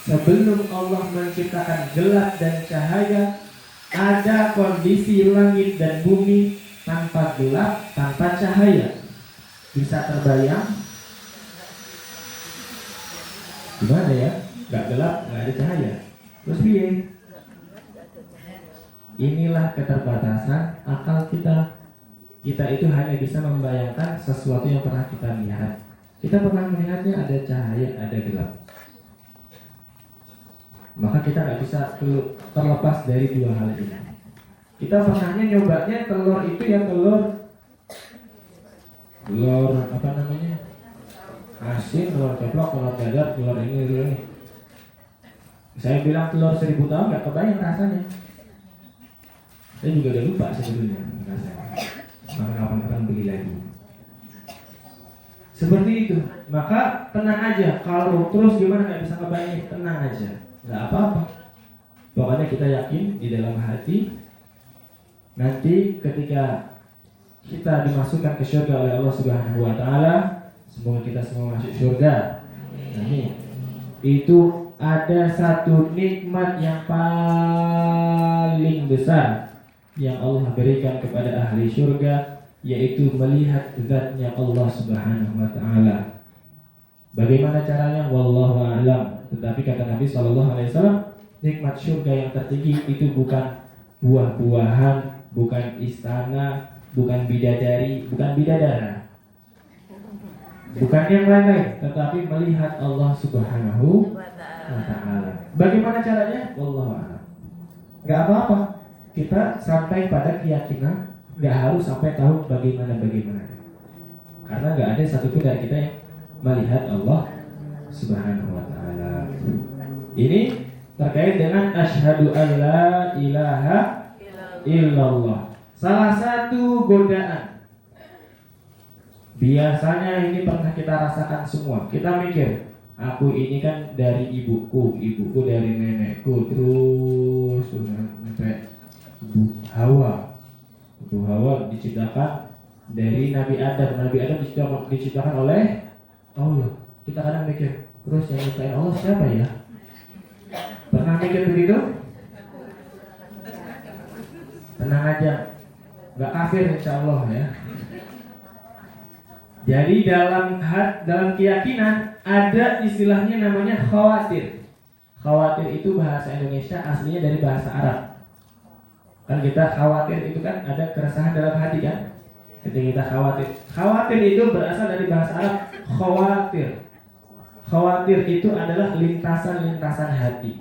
sebelum Allah menciptakan gelap dan cahaya, ada kondisi langit dan bumi tanpa gelap, tanpa cahaya. Bisa terbayang? Gimana ya? Gak gelap, gak ada cahaya. Terus piye? Inilah keterbatasan akal kita. Kita itu hanya bisa membayangkan sesuatu yang pernah kita lihat. Kita pernah melihatnya ada cahaya, ada gelap. Maka kita nggak bisa terlepas dari dua hal ini. Kita pernahnya nyobanya telur itu ya telur apa namanya? Asin, telur ceplok, telur dadar, telur ini. Saya bilang telur 1000 tahun nggak kebayang rasanya. Saya juga udah lupa sebetulnya rasanya. Maka kapan-kapan beli lagi. Seperti itu. Maka tenang aja. Kalau terus gimana nggak bisa kebayang, tenang aja. Nggak apa-apa. Pokoknya kita yakin di dalam hati. Nanti ketika kita dimasukkan ke surga oleh Allah Subhanahu wa taala, semoga kita semua masuk surga. Amin. Itu ada satu nikmat yang paling besar yang Allah berikan kepada ahli surga, yaitu melihat zatnya Allah Subhanahu wa taala. Bagaimana caranya? Wallahu a'lam. Tetapi kata Nabi SAW, nikmat surga yang tertinggi itu bukan buah-buahan, bukan istana, bukan bidadari, bukan bidadara, bukan yang lain-lain, tetapi melihat Allah Subhanahu wa ta'ala. Bagaimana caranya? Wallahu a'lam. Gak apa-apa, kita sampai pada keyakinan, gak harus sampai tahu bagaimana. Karena gak ada satupun dari kita yang melihat Allah Subhanahu wa ta'ala. Ini terkait dengan asyhadu an la ilaha illallah. Salah satu godaan, biasanya ini pernah kita rasakan semua. Kita mikir, aku ini kan dari ibuku dari nenekku, terus sampai Hawa. Ibu Hawa diciptakan dari Nabi Adam. Nabi Adam diciptakan oleh Allah. Kita kadang mikir, terus yang nyiptain Allah siapa ya? Pernah mikir begitu? Tenang aja, nggak kafir insya Allah ya. Jadi dalam keyakinan ada istilahnya namanya khawatir. Khawatir itu bahasa Indonesia, aslinya dari bahasa Arab. Kan kita khawatir itu kan ada keresahan dalam hati kan. Ketika kita khawatir itu berasal dari bahasa Arab khawatir. Khawatir itu adalah lintasan hati.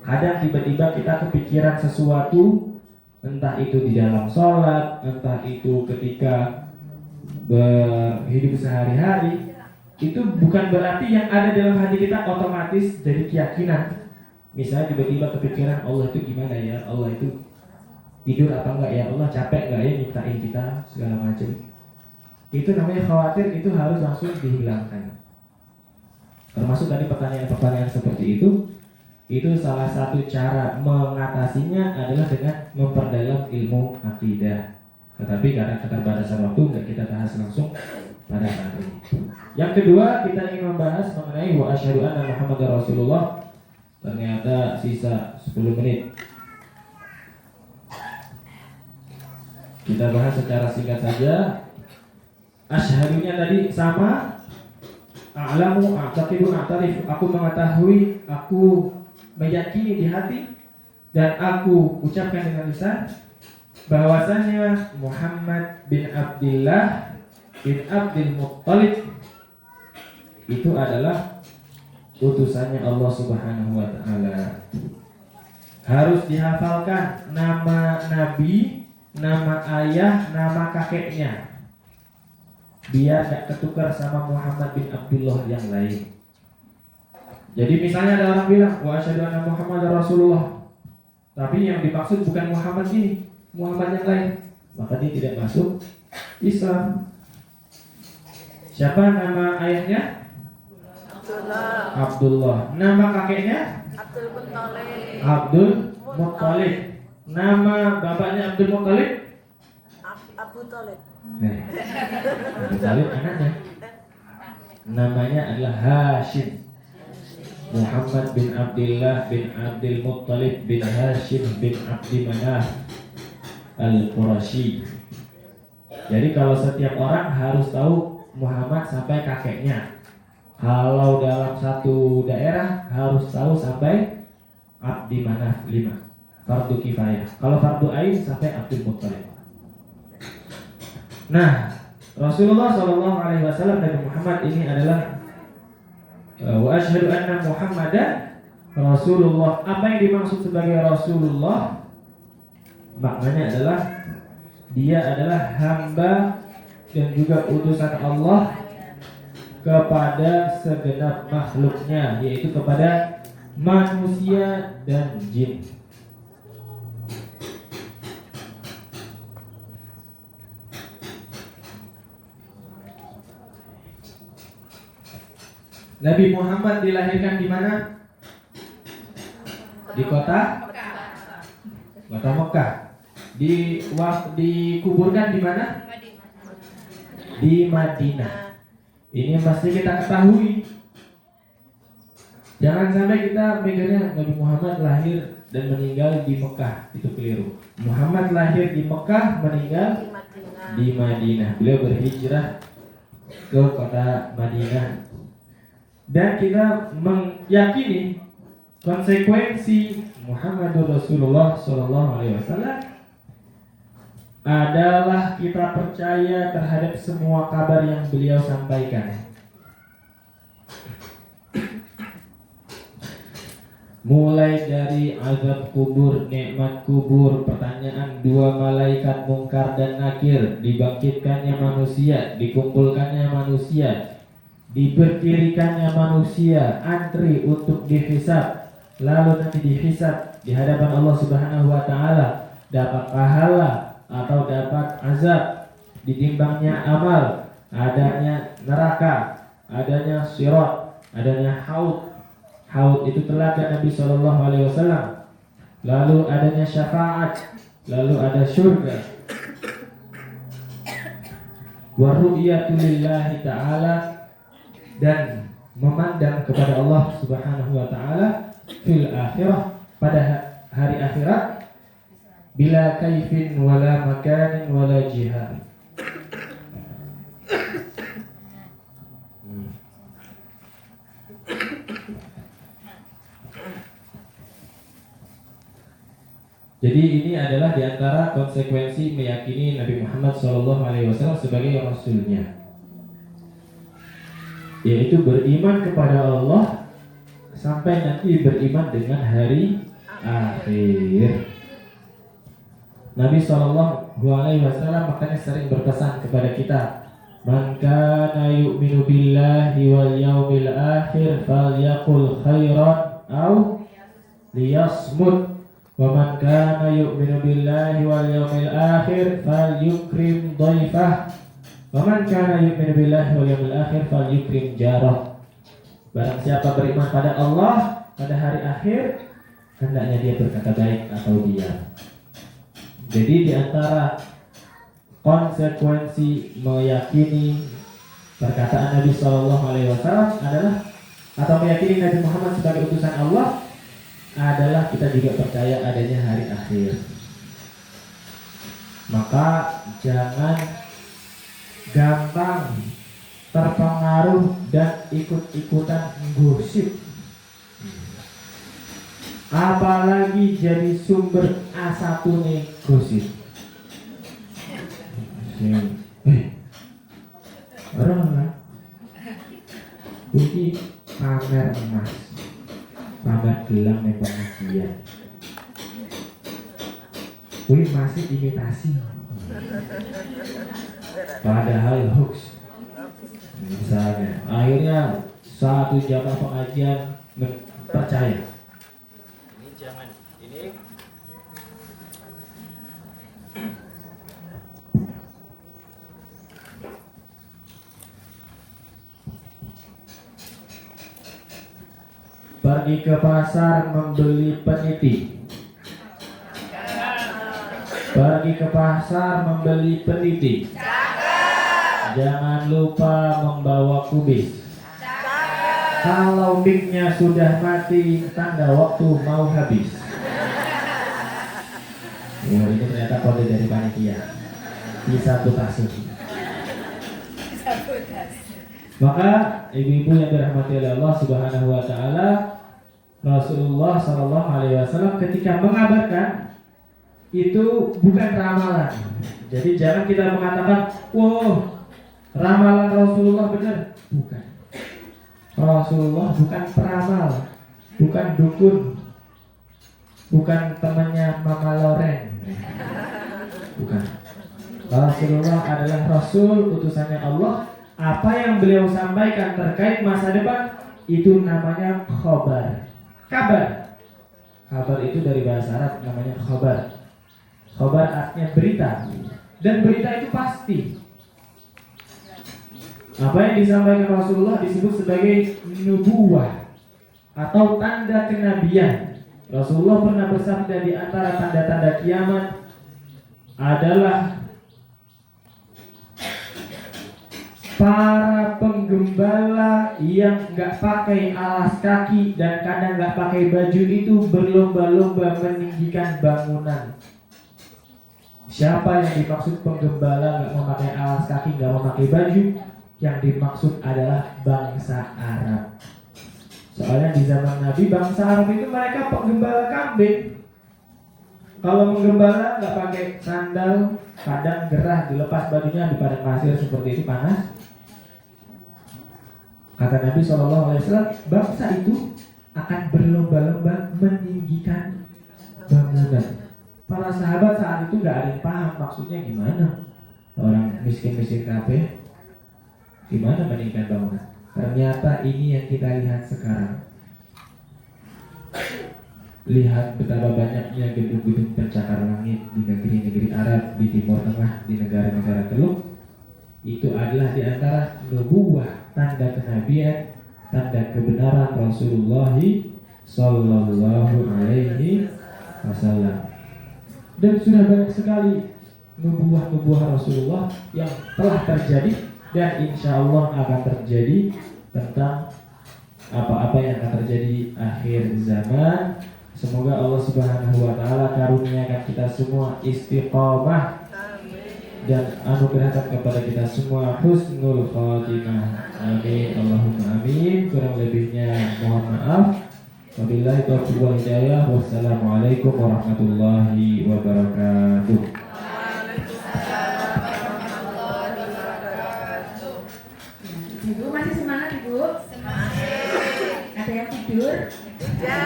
Kadang tiba-tiba kita kepikiran sesuatu, entah itu di dalam sholat, entah itu ketika berhidup sehari-hari. Itu bukan berarti yang ada dalam hati kita otomatis jadi keyakinan. Misalnya tiba-tiba kepikiran Allah itu gimana ya, Allah itu tidur apa enggak ya, Allah capek enggak ya nyiptain kita, segala macam. Itu namanya khawatir, itu harus langsung dihilangkan. Termasuk tadi pertanyaan-pertanyaan seperti itu salah satu cara mengatasinya adalah dengan memperdalam ilmu akidah. Tetapi karena keterbatasan waktu nggak kita bahas langsung pada saat ini. Yang kedua, kita ingin membahas mengenai wa asyhadu anna Muhammadar Rasulullah. Ternyata sisa 10 menit. Kita bahas secara singkat saja. Asyhadunya tadi sama. A'lamu, a'taqidu, a'tarif. Aku mengetahui, aku meyakini di hati, dan aku ucapkan dengan lisan bahwasanya Muhammad bin Abdullah bin Abdul Muttalib itu adalah utusannya Allah Subhanahu wa ta'ala. Harus dihafalkan nama nabi, nama ayah, nama kakeknya, biar gak ketukar sama Muhammad bin Abdullah yang lain. Jadi misalnya ada orang bilang wa asyhadu anna Muhammadar Rasulullah, tapi yang dimaksud bukan Muhammad ini, Muhammad yang lain, maka dia tidak masuk Islam. Siapa nama ayahnya? Abdullah. Nama kakeknya? Abdul Muttalib. Nama bapaknya Abdul Muttalib?
Abu Thalib.
Abu Thalib anaknya. Namanya adalah Hashim. Muhammad bin Abdullah bin Abdul Muttalib bin Hashim bin Abdi Manaf Al-Qurashi. Jadi kalau setiap orang harus tahu Muhammad sampai kakeknya. Kalau dalam satu daerah harus tahu sampai Abdi Manaf 5. Fardu kifayah. Kalau fardu ain sampai Abdul Muttalib. Nah, Rasulullah Shallallahu Alaihi Wasallam Nabi Muhammad ini adalah wa asyhadu anna Muhammadan Rasulullah. Apa yang dimaksud sebagai Rasulullah? Maknanya adalah dia adalah hamba dan juga utusan Allah kepada segenap makhluknya, yaitu kepada manusia dan jin. Nabi Muhammad dilahirkan di mana? Di kota Mekah. Dikuburkan di mana? Di Madinah. Ini yang pasti kita ketahui. Jangan sampai kita mikirnya Nabi Muhammad lahir dan meninggal di Mekah, itu keliru. Muhammad lahir di Mekah, meninggal di Madinah. Beliau berhijrah ke kota Madinah. Dan kita meyakini konsekuensi Muhammadur Rasulullah SAW adalah kita percaya terhadap semua kabar yang beliau sampaikan. Mulai dari azab kubur, nikmat kubur, pertanyaan dua malaikat mungkar dan nakir, dibangkitkannya manusia, dikumpulkannya manusia, diberdirikannya manusia, antri untuk dihisab, lalu nanti dihisab di hadapan Allah Subhanahu wa taala, dapat pahala atau dapat azab, ditimbangnya amal, adanya neraka, adanya sirat, adanya haud. Haud itu telaga Nabi Shallallahu Alaihi Wasallam. Lalu adanya syafaat, lalu ada surga. Wa ru'yatu lillahi ta'ala, dan memandang kepada Allah Subhanahu wa taala fil akhirah, pada hari akhirat, bila kaifin wala makanin wala jihad. Jadi ini adalah diantara konsekuensi meyakini Nabi Muhammad SAW sebagai Rasulnya, yaitu beriman kepada Allah sampai nanti beriman dengan hari akhir. Nabi SAW makanya sering berpesan kepada kita, man kana yu'minu billahi wal yawmil akhir falyaqul khairan aw liyasmut, wa man kana yu'minu billahi wal yawmil akhir falyukrim dhaifah, wa man kana yu'minu billahi wal yawmil akhir falyukrim jarah. Barang siapa beriman pada Allah pada hari akhir, hendaknya dia berkata baik atau diam. Jadi di antara konsekuensi meyakini perkataan Nabi Shallallahu Alaihi Wasallam adalah, atau meyakini Nabi Muhammad sebagai utusan Allah, adalah kita juga percaya adanya hari akhir. Maka jangan gampang terpengaruh dan ikut-ikutan gosip, apalagi jadi sumber A1 nih gosip. Orang ini pamer emas, pamer gelang nih pengajian, wih masih imitasi, padahal hoax. Misalnya, akhirnya satu jamaah pengajian percaya. Ini jangan, ini pergi ke pasar membeli peniti. Pergi ke pasar membeli peniti. Jangan lupa membawa kubis. Kalau mic-nya sudah mati, tanda waktu mau habis. Oh, ini ternyata kode dari panitia. Disabotase. Maka ibu-ibu yang dirahmati oleh Allah Subhanahu wa taala, Rasulullah sallallahu alaihi wasallam ketika mengabarkan itu bukan ramalan. Jadi jangan kita mengatakan, "Wow, Ramalan Rasulullah benar? Bukan. Rasulullah bukan peramal, bukan dukun, bukan temannya Mama Loren. Bukan. Rasulullah adalah Rasul utusannya Allah. Apa yang beliau sampaikan terkait masa depan itu namanya khobar. Kabar. Kabar itu dari bahasa Arab namanya khobar. Khobar artinya berita. Dan berita itu pasti. Apa yang disampaikan Rasulullah disebut sebagai nubuwah atau tanda kenabian. Rasulullah pernah bersabda di antara tanda-tanda kiamat adalah para penggembala yang nggak pakai alas kaki dan kadang nggak pakai baju itu berlomba-lomba meninggikan bangunan. Siapa yang dimaksud penggembala nggak memakai alas kaki, nggak memakai baju? Yang dimaksud adalah bangsa Arab. Soalnya di zaman Nabi bangsa Arab itu mereka penggembala kambing. Kalau menggembala nggak pakai sandal, kadang gerah dilepas bajunya di padang pasir seperti itu panas. Kata Nabi SAW, bangsa itu akan berlomba-lomba meninggikan bangunan. Para sahabat saat itu nggak ada yang paham maksudnya gimana. Orang miskin-miskin kabeh, gimana meninggikan bangunan? Ternyata ini yang kita lihat sekarang. Lihat betapa banyaknya gedung-gedung pencakar langit di negeri-negeri Arab, di Timur Tengah, di negara-negara Teluk. Itu adalah di antara nubuwah, tanda kenabian, tanda kebenaran Rasulullah Sallallahu Alaihi Wasallam. Dan sudah banyak sekali nubuwah-nubuwah Rasulullah yang telah terjadi dan insya Allah akan terjadi tentang apa-apa yang akan terjadi akhir zaman. Semoga Allah Subhanahu wa taala karuniakan kita semua istiqomah dan anugerahkan kepada kita semua husnul khotimah. Amin Allahumma amin. Kurang lebihnya mohon maaf. Wabillahi taufiq wal hidayah. Wassalamualaikum warahmatullahi wabarakatuh.
Ibu masih semangat Ibu? Semangat. Ada yang tidur?
Ya,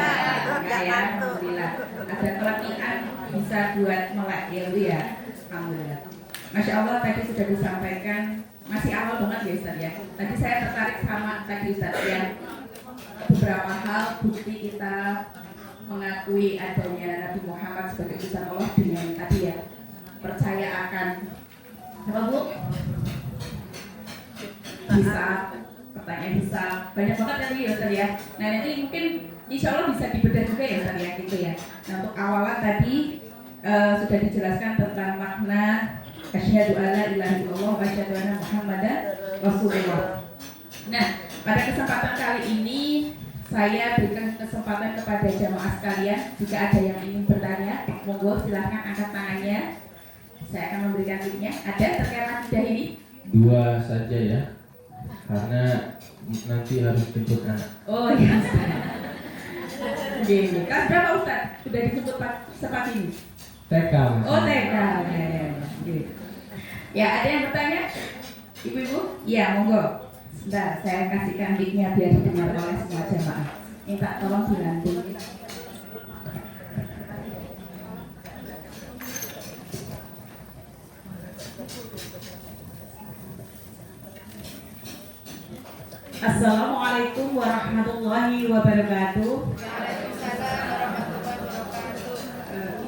Ya, alhamdulillah. Ada pelatihan bisa buat melek ya Bu ya. Alhamdulillah. Masya Allah tadi sudah disampaikan, masih awal banget ya Ustaz ya. Tadi saya tertarik sama tadi Ustaz yang beberapa hal bukti kita mengakui adanya Nabi Muhammad sebagai utusan Allah dengan tadi ya percaya akan apa Bu? Bisa, pertanyaan bisa banyak banget tadi ya Ustaz ya. Nah nanti mungkin insya Allah bisa dibedah juga ya Ustaz ya gitu ya. Nah untuk awalan tadi sudah dijelaskan tentang makna asyhadu alla ilaha illallah wa asyhadu anna Muhammadan Rasulullah. Nah pada kesempatan kali ini saya berikan kesempatan kepada jamaah sekalian. Jika ada yang ingin bertanya, monggo silahkan angkat tangannya. Saya akan memberikan linknya. Ada terkait akidah ini?
2 saja ya, karena nanti harus jemput anak.
Oh iya. Gini, kan berapa Ustaz? Sudah disebut sempat ini?
TK.
Oh TK. Ya ada yang bertanya? Ibu-ibu? Ya monggo. Sebentar, saya kasihkan mic-nya biar didengar oleh semua jamaah. Minta tolong dibantu. Assalamualaikum warahmatullahi wabarakatuh.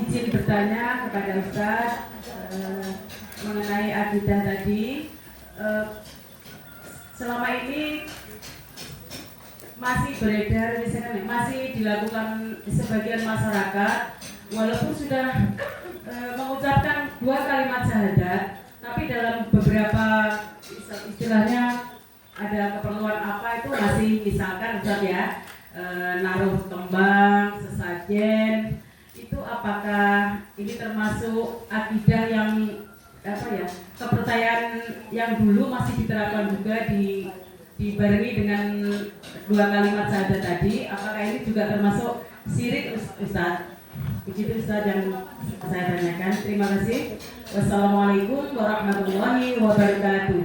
Izin bertanya kepada Ustaz mengenai akidah tadi. Selama ini masih beredar, misalkan masih dilakukan sebagian masyarakat, walaupun sudah mengucapkan 2 kalimat syahadat, tapi dalam beberapa istilahnya ada keperluan apa itu masih misalkan Ustaz ya naruh kembang, sesajen, itu apakah ini termasuk akidah yang apa ya, kepercayaan yang dulu masih diterapkan juga dibarengi dengan 2 kalimat syahadat tadi, apakah ini juga termasuk syirik Ustaz? Begitu Ustaz yang saya tanyakan. Terima kasih. Wassalamualaikum warahmatullahi wabarakatuh.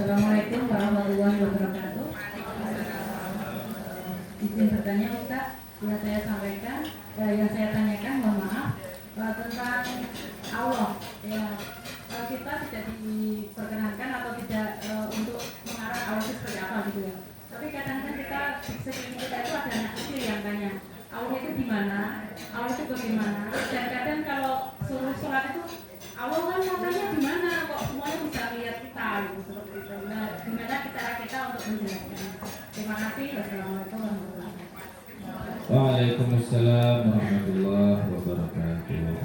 Assalamualaikum warahmatullahi wabarakatuh. Izin bertanya Ustaz, yang saya sampaikan, yang saya tanyakan, mohon maaf, tentang Allah. Ya, kita tidak diperkenankan atau tidak untuk mengarah Allah itu seperti apa gitu ya. Tapi kadang-kadang kita di sekeliling kita itu ada anak kecil yang tanya, Allah itu di mana? Allah itu bagaimana? Dan kadang kalau suruh sholat itu Allah kan katanya di mana? Kok semuanya bisa lihat kita gitu seperti itu. Nah, gimana cara kita untuk menjelaskan? Terima kasih. Wassalamualaikum warahmatullahi wabarakatuh.
Waalaikumsalam warahmatullahi wabarakatuh.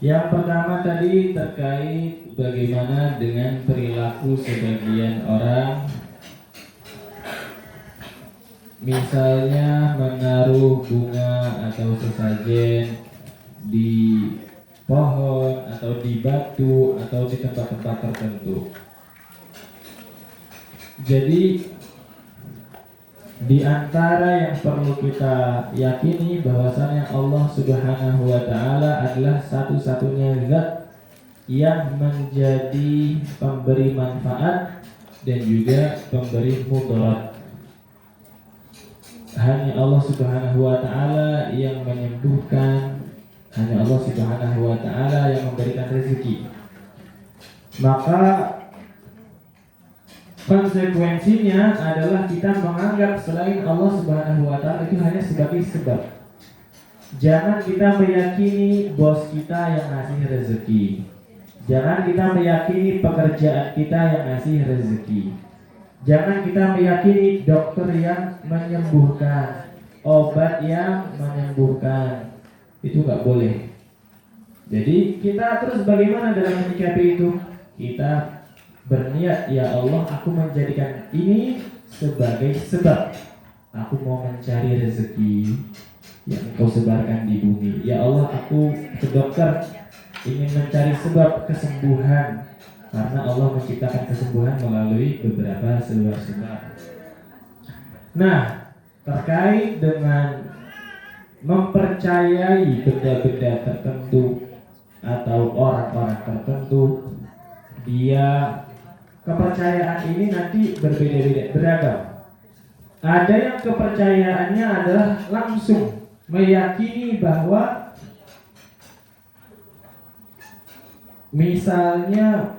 Yang pertama tadi terkait bagaimana dengan perilaku sebagian orang, misalnya menaruh bunga atau sesajen di pohon atau di batu atau di tempat-tempat tertentu. Jadi di antara yang perlu kita yakini bahwasanya Allah Subhanahu wa taala adalah satu-satunya zat yang menjadi pemberi manfaat dan juga pemberi mudarat. Hanya Allah Subhanahu wa taala yang menyembuhkan, hanya Allah Subhanahu wa taala yang memberikan rezeki. Maka konsekuensinya adalah kita menganggap selain Allah Subhanahu wa taala itu hanya sebagai sebab. Jangan kita meyakini bos kita yang ngasih rezeki. Jangan kita meyakini pekerjaan kita yang ngasih rezeki. Jangan kita meyakini dokter yang menyembuhkan, obat yang menyembuhkan. Itu nggak boleh. Jadi kita terus bagaimana dalam menyikapi itu? Kita berniat, ya Allah, aku menjadikan ini sebagai sebab. Aku mau mencari rezeki yang Engkau sebarkan di bumi. Ya Allah, aku ke dokter ingin mencari sebab kesembuhan, karena Allah menciptakan kesembuhan melalui beberapa sebab-sebab. Nah, terkait dengan mempercayai benda-benda tertentu atau orang-orang tertentu, dia kepercayaan ini nanti berbeda-beda, beragam. Ada yang kepercayaannya adalah langsung meyakini bahwa misalnya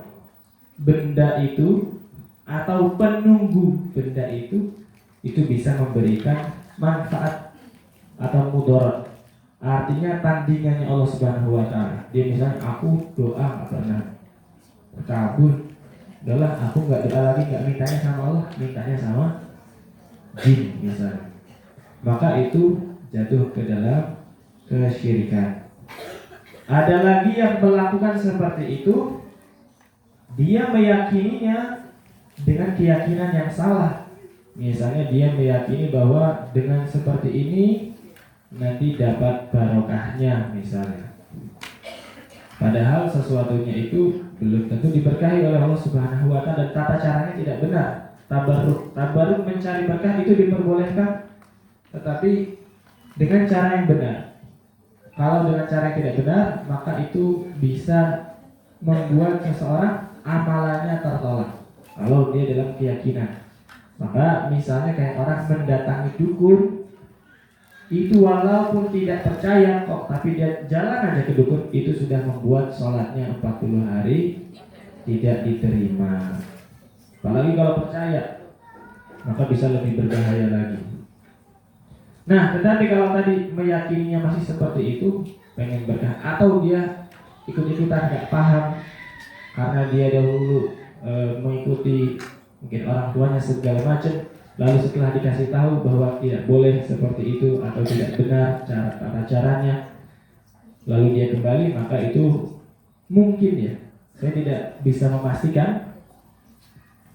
benda itu atau penunggu benda itu bisa memberikan manfaat atau mudarat. Artinya tandingannya Allah Subhanahu wa taala. Dia misalnya, aku doa enggak pernah terkabul. Udahlah, aku enggak doa lagi, enggak mintanya sama Allah, mintanya sama jin misalnya. Maka itu jatuh ke dalam kesyirikan. Ada lagi yang melakukan seperti itu, dia meyakininya dengan keyakinan yang salah. Misalnya dia meyakini bahwa dengan seperti ini nanti dapat barokahnya misalnya. Padahal sesuatunya itu belum tentu diberkahi oleh Allah Subhanahu wa taala dan tata caranya tidak benar. Tabarruk mencari berkah itu diperbolehkan, tetapi dengan cara yang benar. Kalau dengan cara yang tidak benar, maka itu bisa membuat seseorang amalannya tertolak. Kalau dia dalam keyakinan, maka misalnya kayak orang mendatangi dukun, itu walaupun tidak percaya kok, tapi dia jalan aja ke dukun, itu sudah membuat sholatnya 40 hari tidak diterima. Apalagi kalau percaya, maka bisa lebih berbahaya lagi. Nah, tetapi kalau tadi meyakininya masih seperti itu, pengen berkah, atau dia ikut-ikutan gak paham karena dia dahulu mengikuti mungkin orang tuanya segala macam, lalu setelah dikasih tahu bahwa tidak boleh seperti itu atau tidak benar tata caranya, lalu dia kembali, maka itu mungkin ya, saya tidak bisa memastikan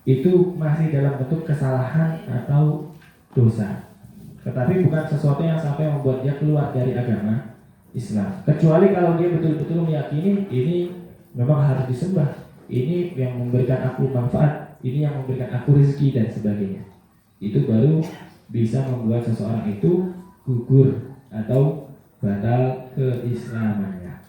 itu masih dalam bentuk kesalahan atau dosa, tetapi bukan sesuatu yang sampai membuat dia keluar dari agama Islam. Kecuali kalau dia betul-betul meyakini ini memang harus disembah, ini yang memberikan aku manfaat, ini yang memberikan aku rezeki dan sebagainya. Itu baru bisa membuat seseorang itu gugur atau batal keislamannya.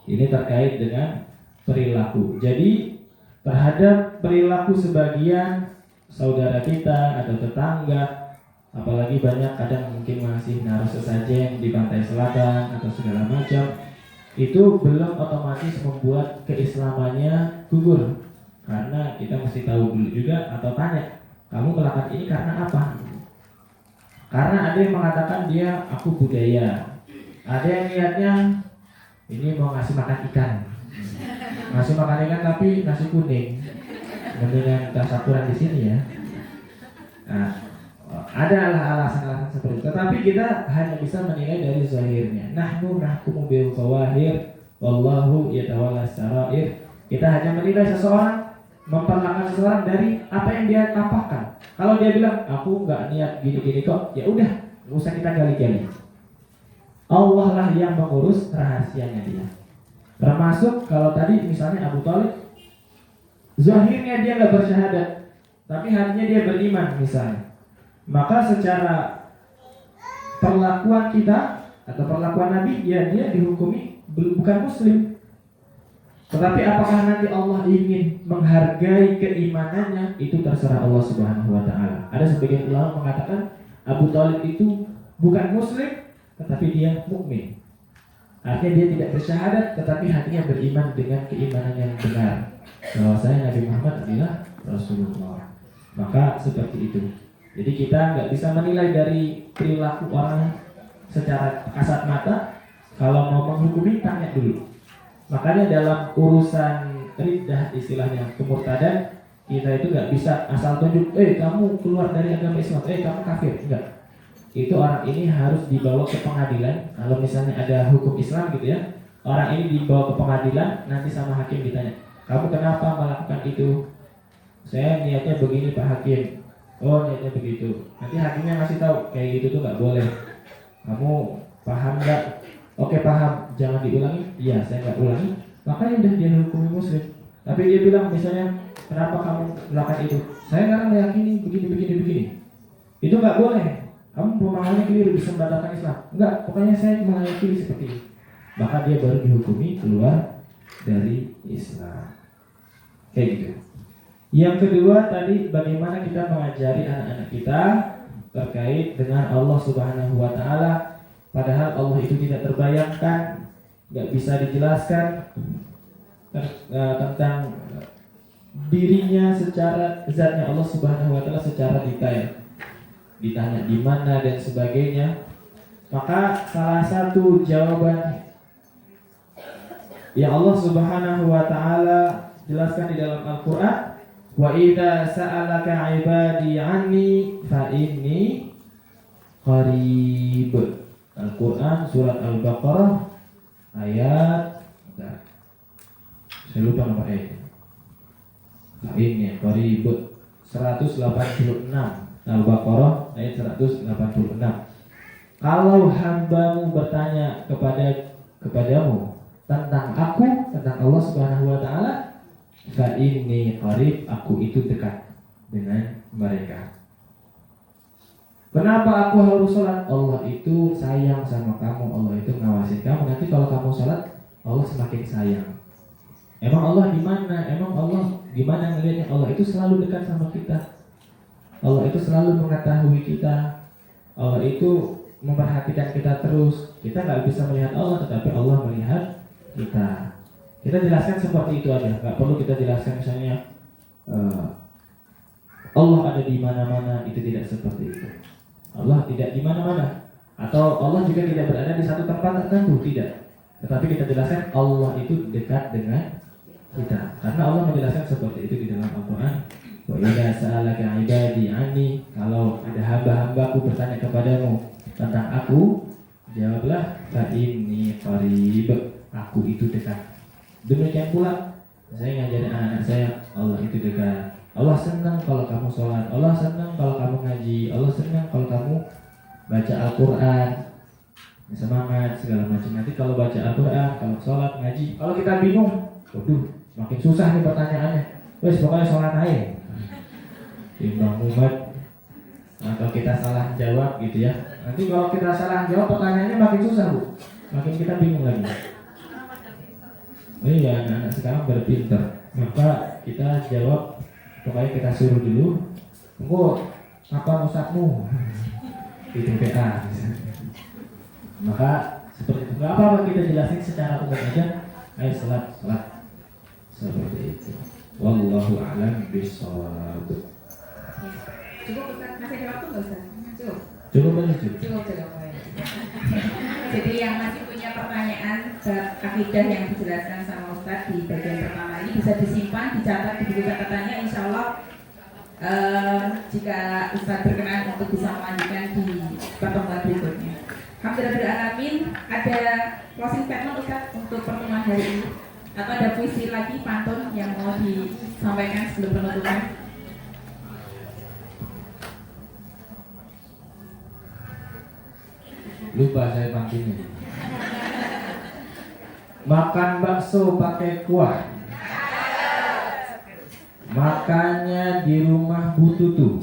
Ini terkait dengan perilaku. Jadi terhadap perilaku sebagian saudara kita atau tetangga, apalagi banyak kadang mungkin masih naruh sesajen di pantai selatan atau segala macam, itu belum otomatis membuat keislamannya gugur. Karena kita mesti tahu dulu juga atau tanya, kamu melakukan ini karena apa? Karena ada yang mengatakan dia aku budaya, ada yang niatnya ini mau ngasih makan ikan, ngasih makan ikan tapi nasi kuning, mendingan tasakuran di sini ya. Nah, ada alasan-alasan seperti itu. Tetapi kita hanya bisa menilai dari zahirnya. Nahnu nahkumu bil zawahir, wallahu yatawalla sarair. Kita hanya menilai seseorang, memperlakukan seseorang dari apa yang dia tampakkan. Kalau dia bilang aku nggak niat gini-gini kok, ya udah, nggak usah kita gali-gali. Allah lah yang mengurus rahasianya dia. Termasuk kalau tadi misalnya Abu Thalib, zahirnya dia nggak bersyahadat, tapi hatinya dia beriman misalnya. Maka secara perlakuan kita atau perlakuan Nabi, ya dia dihukumi bukan Muslim. Tetapi apakah nanti Allah ingin menghargai keimanannya, itu terserah Allah Subhanahu wa Ta'ala. Ada sebagian ulama mengatakan Abu Thalib itu bukan Muslim, tetapi dia mukmin. Artinya dia tidak bersyahadat, tetapi hatinya beriman dengan keimanan yang benar, bahwasanya Nabi Muhammad adalah Rasulullah. Maka seperti itu. Jadi kita nggak bisa menilai dari perilaku orang secara kasat mata. Kalau mau menghukumi, tanya dulu. Makanya dalam urusan riddah, istilahnya kemurtadan, kita itu nggak bisa asal tunjuk, kamu keluar dari agama Islam, kamu kafir. Enggak. Itu orang ini harus dibawa ke pengadilan. Kalau misalnya ada hukum Islam gitu ya, orang ini dibawa ke pengadilan, nanti sama hakim ditanya, kamu kenapa melakukan itu? Saya niatnya begini Pak Hakim. Oh niatnya begitu. Nanti hakimnya ngasih tahu kayak gitu tuh nggak boleh. Kamu paham nggak? Oke paham. Jangan diulangi. Iya saya nggak ulangi. Makanya udah dia hukumi Muslim. Tapi dia bilang misalnya, kenapa kamu melakukan itu? Saya karena meyakini begini. Itu nggak boleh. Kamu pemahamannya keliru, bisa membatalkan Islam. Enggak. Pokoknya saya meyakini seperti ini. Maka dia baru dihukumi keluar dari Islam. Kayak gitu. Yang kedua tadi, bagaimana kita mengajari anak-anak kita terkait dengan Allah Subhanahu wa Ta'ala, padahal Allah itu tidak terbayangkan, nggak bisa dijelaskan tentang dirinya secara zatnya Allah Subhanahu wa Ta'ala secara detail. Ditanya di mana dan sebagainya. Maka salah satu jawaban yang Allah Subhanahu wa Ta'ala jelaskan di dalam Al-Qur'an, wa idza sa'alaka 'ibadi 'anni fa inni qarib. Al-Qur'an surat Al-Baqarah ayat saya lupa nomor ayat. Fa inni qarib 186. Al-Baqarah ayat 186. Kalau hambamu bertanya kepadamu tentang aku, tentang Allah Subhanahu wa Ta'ala, fa inni qarib, aku itu dekat dengan mereka. Kenapa aku harus sholat? Allah itu sayang sama kamu, Allah itu ngawasin kamu. Nanti kalau kamu sholat, Allah semakin sayang. Emang Allah di mana? Emang Allah gimana ngelihatnya? Allah itu selalu dekat sama kita. Allah itu selalu mengetahui kita. Allah itu memperhatikan kita terus. Kita nggak bisa melihat Allah, tetapi Allah melihat kita. Kita jelaskan seperti itu aja, nggak perlu kita jelaskan misalnya Allah ada di mana-mana, itu tidak seperti itu. Allah tidak di mana-mana, atau Allah juga tidak berada di satu tempat tertentu, tidak. Tetapi kita jelaskan Allah itu dekat dengan kita, karena Allah menjelaskan seperti itu di dalam Al-Quran. Wa idza sa'alaka 'ibadi 'anni, kalau ada hamba-hambaku bertanya kepadamu tentang aku, jawablah fa inni qarib, aku itu dekat. Demikian pula saya ngajarin anak-anak saya, Allah itu dekat. Allah senang kalau kamu sholat, Allah senang kalau kamu ngaji, Allah senang kalau kamu baca Al-Quran, semangat segala macam. Nanti kalau baca Al-Quran, kalau sholat, ngaji, kalau kita bingung, waduh, makin susah nih pertanyaannya. Wes pokoknya sholat aja. Timbang umat atau kita salah jawab gitu ya. Nanti kalau kita salah jawab pertanyaannya makin susah Bu, makin kita bingung lagi. Iya, anak-anak sekarang berpinter. maka kita jawab, pokoknya kita suruh dulu, engko apa ustadzmu? Itu PA. Maka seperti itu. Nggak apa-apa kita jelasin secara umum aja. Ayo salat. Seperti itu. Wallahu a'lam bishawab.
Cukup Ustaz, masih ada waktu nggak Ustaz? Cukup.
Cukup banget cukup.
Cukup. Jadi yang masih punya pertanyaan akidah yang dijelaskan sama Ustaz di bagian pertama ini bisa disimpan, dicatat di buku catatannya. Insya Allah jika Ustaz berkenan untuk bisa melanjutkan di pertemuan berikutnya. Alhamdulillahirrahmanirrahim. Ada closing statement Ustaz untuk pertemuan hari ini? Atau ada puisi lagi, pantun yang mau disampaikan sebelum penutupan?
Lupa saya pantunnya. Makan bakso pakai kuah, makannya di rumah Bu Tutu.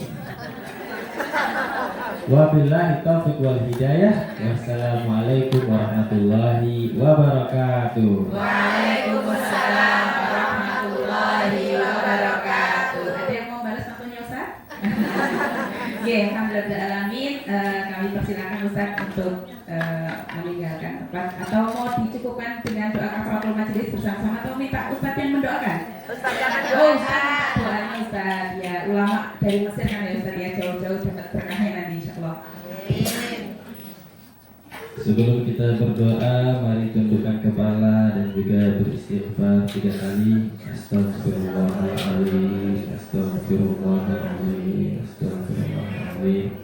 Wabillahi taufiq wal hidayah. Wassalamualaikum warahmatullahi wabarakatuh.
Waalaikumsalam warahmatullahi wabarakatuh. Ada yang mau balas pantunnya Ustaz? Ya, alhamdulillahirrahmanirrahim. Kami persilakan Ustaz untuk meninggalkan tempat atau mau dicukupkan dengan doa kafaratul majelis bersama-sama atau minta Ustaz yang mendoakan?
Ustaz jangan
Oh,
doa.
Ustaz doanya Ustaz ya, ulama dari Mesir kan ya Ustaz ya, jauh-jauh dapat berkahnya nanti insyaallah.
Sebelum kita berdoa, mari tundukkan kepala dan juga beristighfar 3 kali. Astagfirullahaladzim, astagfirullahaladzim, astagfirullahaladzim.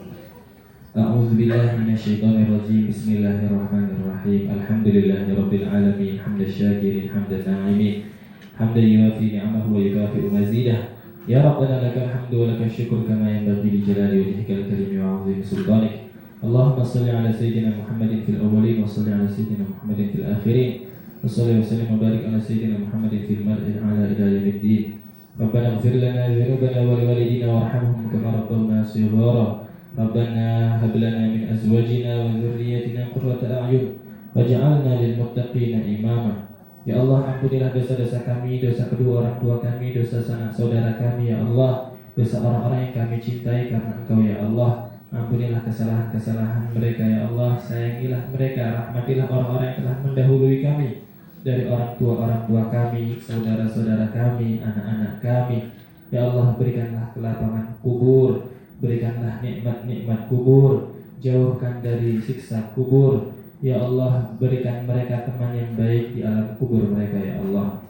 A'udzubillahi minasyaitonirrajim. Bismillahirrahmanirrahim. Alhamdulillahirabbil alamin. Hamdan syakirin, hamdan na'imin, hamdan yuwafi ni'amahu wa yukafi'u mazidah. Ya Rabbana lakal hamdu wa lakal syukru kama yanbaghi li jalali wajhikal karim wa 'azimi sultanik. Allahumma salli ala sayyidina Muhammadin fil awwalin wa salli ala sayyidina Muhammadin fil akhirin. Wa salli wa sallim wa barik ala sayyidina Muhammadin fil mar'i ala ila yaumiddin. Rabbana ighfir lana dhunubana wa liwalidina warhamhum kama rabbawna shighara. Rabbana hab lana min azwajina wa dhurriyyatina qurrata a'yun waj'alna lil muttaqina imama. Ya Allah, ampunilah dosa-dosa kami, dosa kedua orang tua kami, dosa sanak saudara kami ya Allah, dosa orang-orang yang kami cintai karena Engkau ya Allah. Ampunilah kesalahan-kesalahan mereka ya Allah. Sayangilah mereka, rahmatilah orang-orang yang telah mendahului kami dari orang tua kami, saudara-saudara kami, anak-anak kami. Ya Allah, berikanlah kelapangan kubur, berikanlah nikmat-nikmat kubur, jauhkan dari siksa kubur. Ya Allah, berikan mereka teman yang baik di alam kubur mereka ya Allah.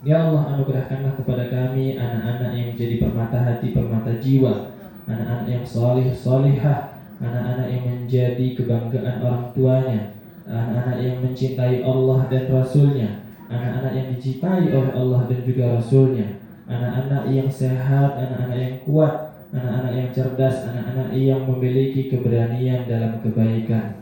Ya Allah, anugerahkanlah kepada kami anak-anak yang menjadi permata hati, permata jiwa, anak-anak yang solih, solihah, anak-anak yang menjadi kebanggaan orang tuanya, anak-anak yang mencintai Allah dan Rasulnya, anak-anak yang dicintai oleh Allah dan juga Rasulnya, anak-anak yang sehat, anak-anak yang kuat, anak-anak yang cerdas, anak-anak yang memiliki keberanian dalam kebaikan.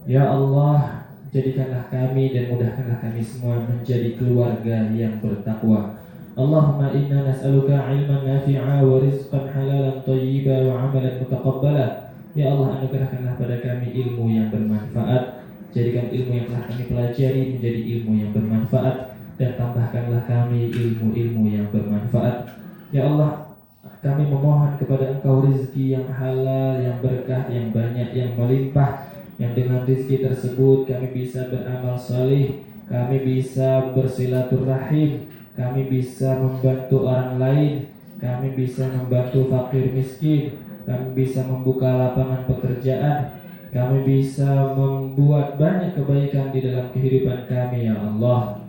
Ya Allah, jadikanlah kami dan mudahkanlah kami semua menjadi keluarga yang bertakwa. Allahumma inna nas'aluka ilman nafi'a wa rizqan halalan thayyiban wa amalan mutaqabbala. Ya Allah, anugerahkanlah pada kami ilmu yang bermanfaat. Jadikan ilmu yang telah kami pelajari menjadi ilmu yang bermanfaat, dan tambahkanlah kami ilmu-ilmu yang bermanfaat. Ya Allah, kami memohon kepada Engkau rezeki yang halal, yang berkah, yang banyak, yang melimpah, yang dengan rezeki tersebut kami bisa beramal saleh, kami bisa bersilaturahim, kami bisa membantu orang lain, kami bisa membantu fakir miskin, kami bisa membuka lapangan pekerjaan, kami bisa membuat banyak kebaikan di dalam kehidupan kami ya Allah.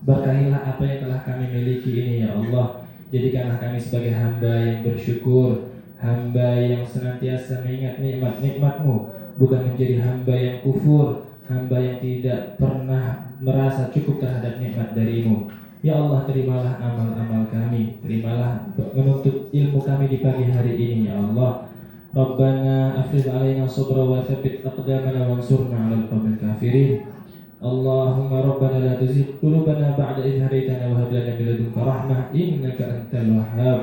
Berkahilah apa yang telah kami miliki ini ya Allah. Jadikanlah kami sebagai hamba yang bersyukur, hamba yang senantiasa mengingat nikmat-nikmat-Mu, bukan menjadi hamba yang kufur, hamba yang tidak pernah merasa cukup terhadap nikmat dari-Mu. Ya Allah, terimalah amal-amal kami, terimalah menuntut ilmu kami di pagi hari ini ya Allah. Rabbana afriz alaina sabra wa tsabbit aqdamana wansurna 'alal qawmil kafirin. Allahumma rabbana la tuzigh qulubana ba'da idh hadaytana wa hab lana min ladunka rahmah innaka antal wahhab.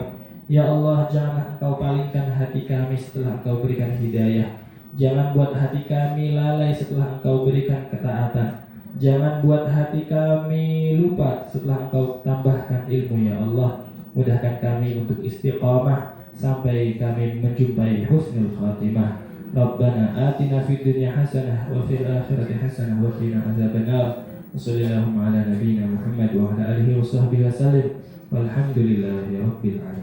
Ya Allah, janganlah Engkau palingkan hati kami setelah Engkau berikan hidayah. Jangan buat hati kami lalai setelah Engkau berikan ketaatan. Jangan buat hati kami lupa setelah Engkau tambahkan ilmu ya Allah. Mudahkan kami untuk istiqamah sampai kami menjumpai husnul khatimah. Rabbana atina fid dunya hasanah wa fil akhirati hasanah wa qina adzabannar. Wassallallahu ala nabiyyina Muhammad wa ala alihi wa sahbihi wasallam. Walhamdulillahi rabbil alamin.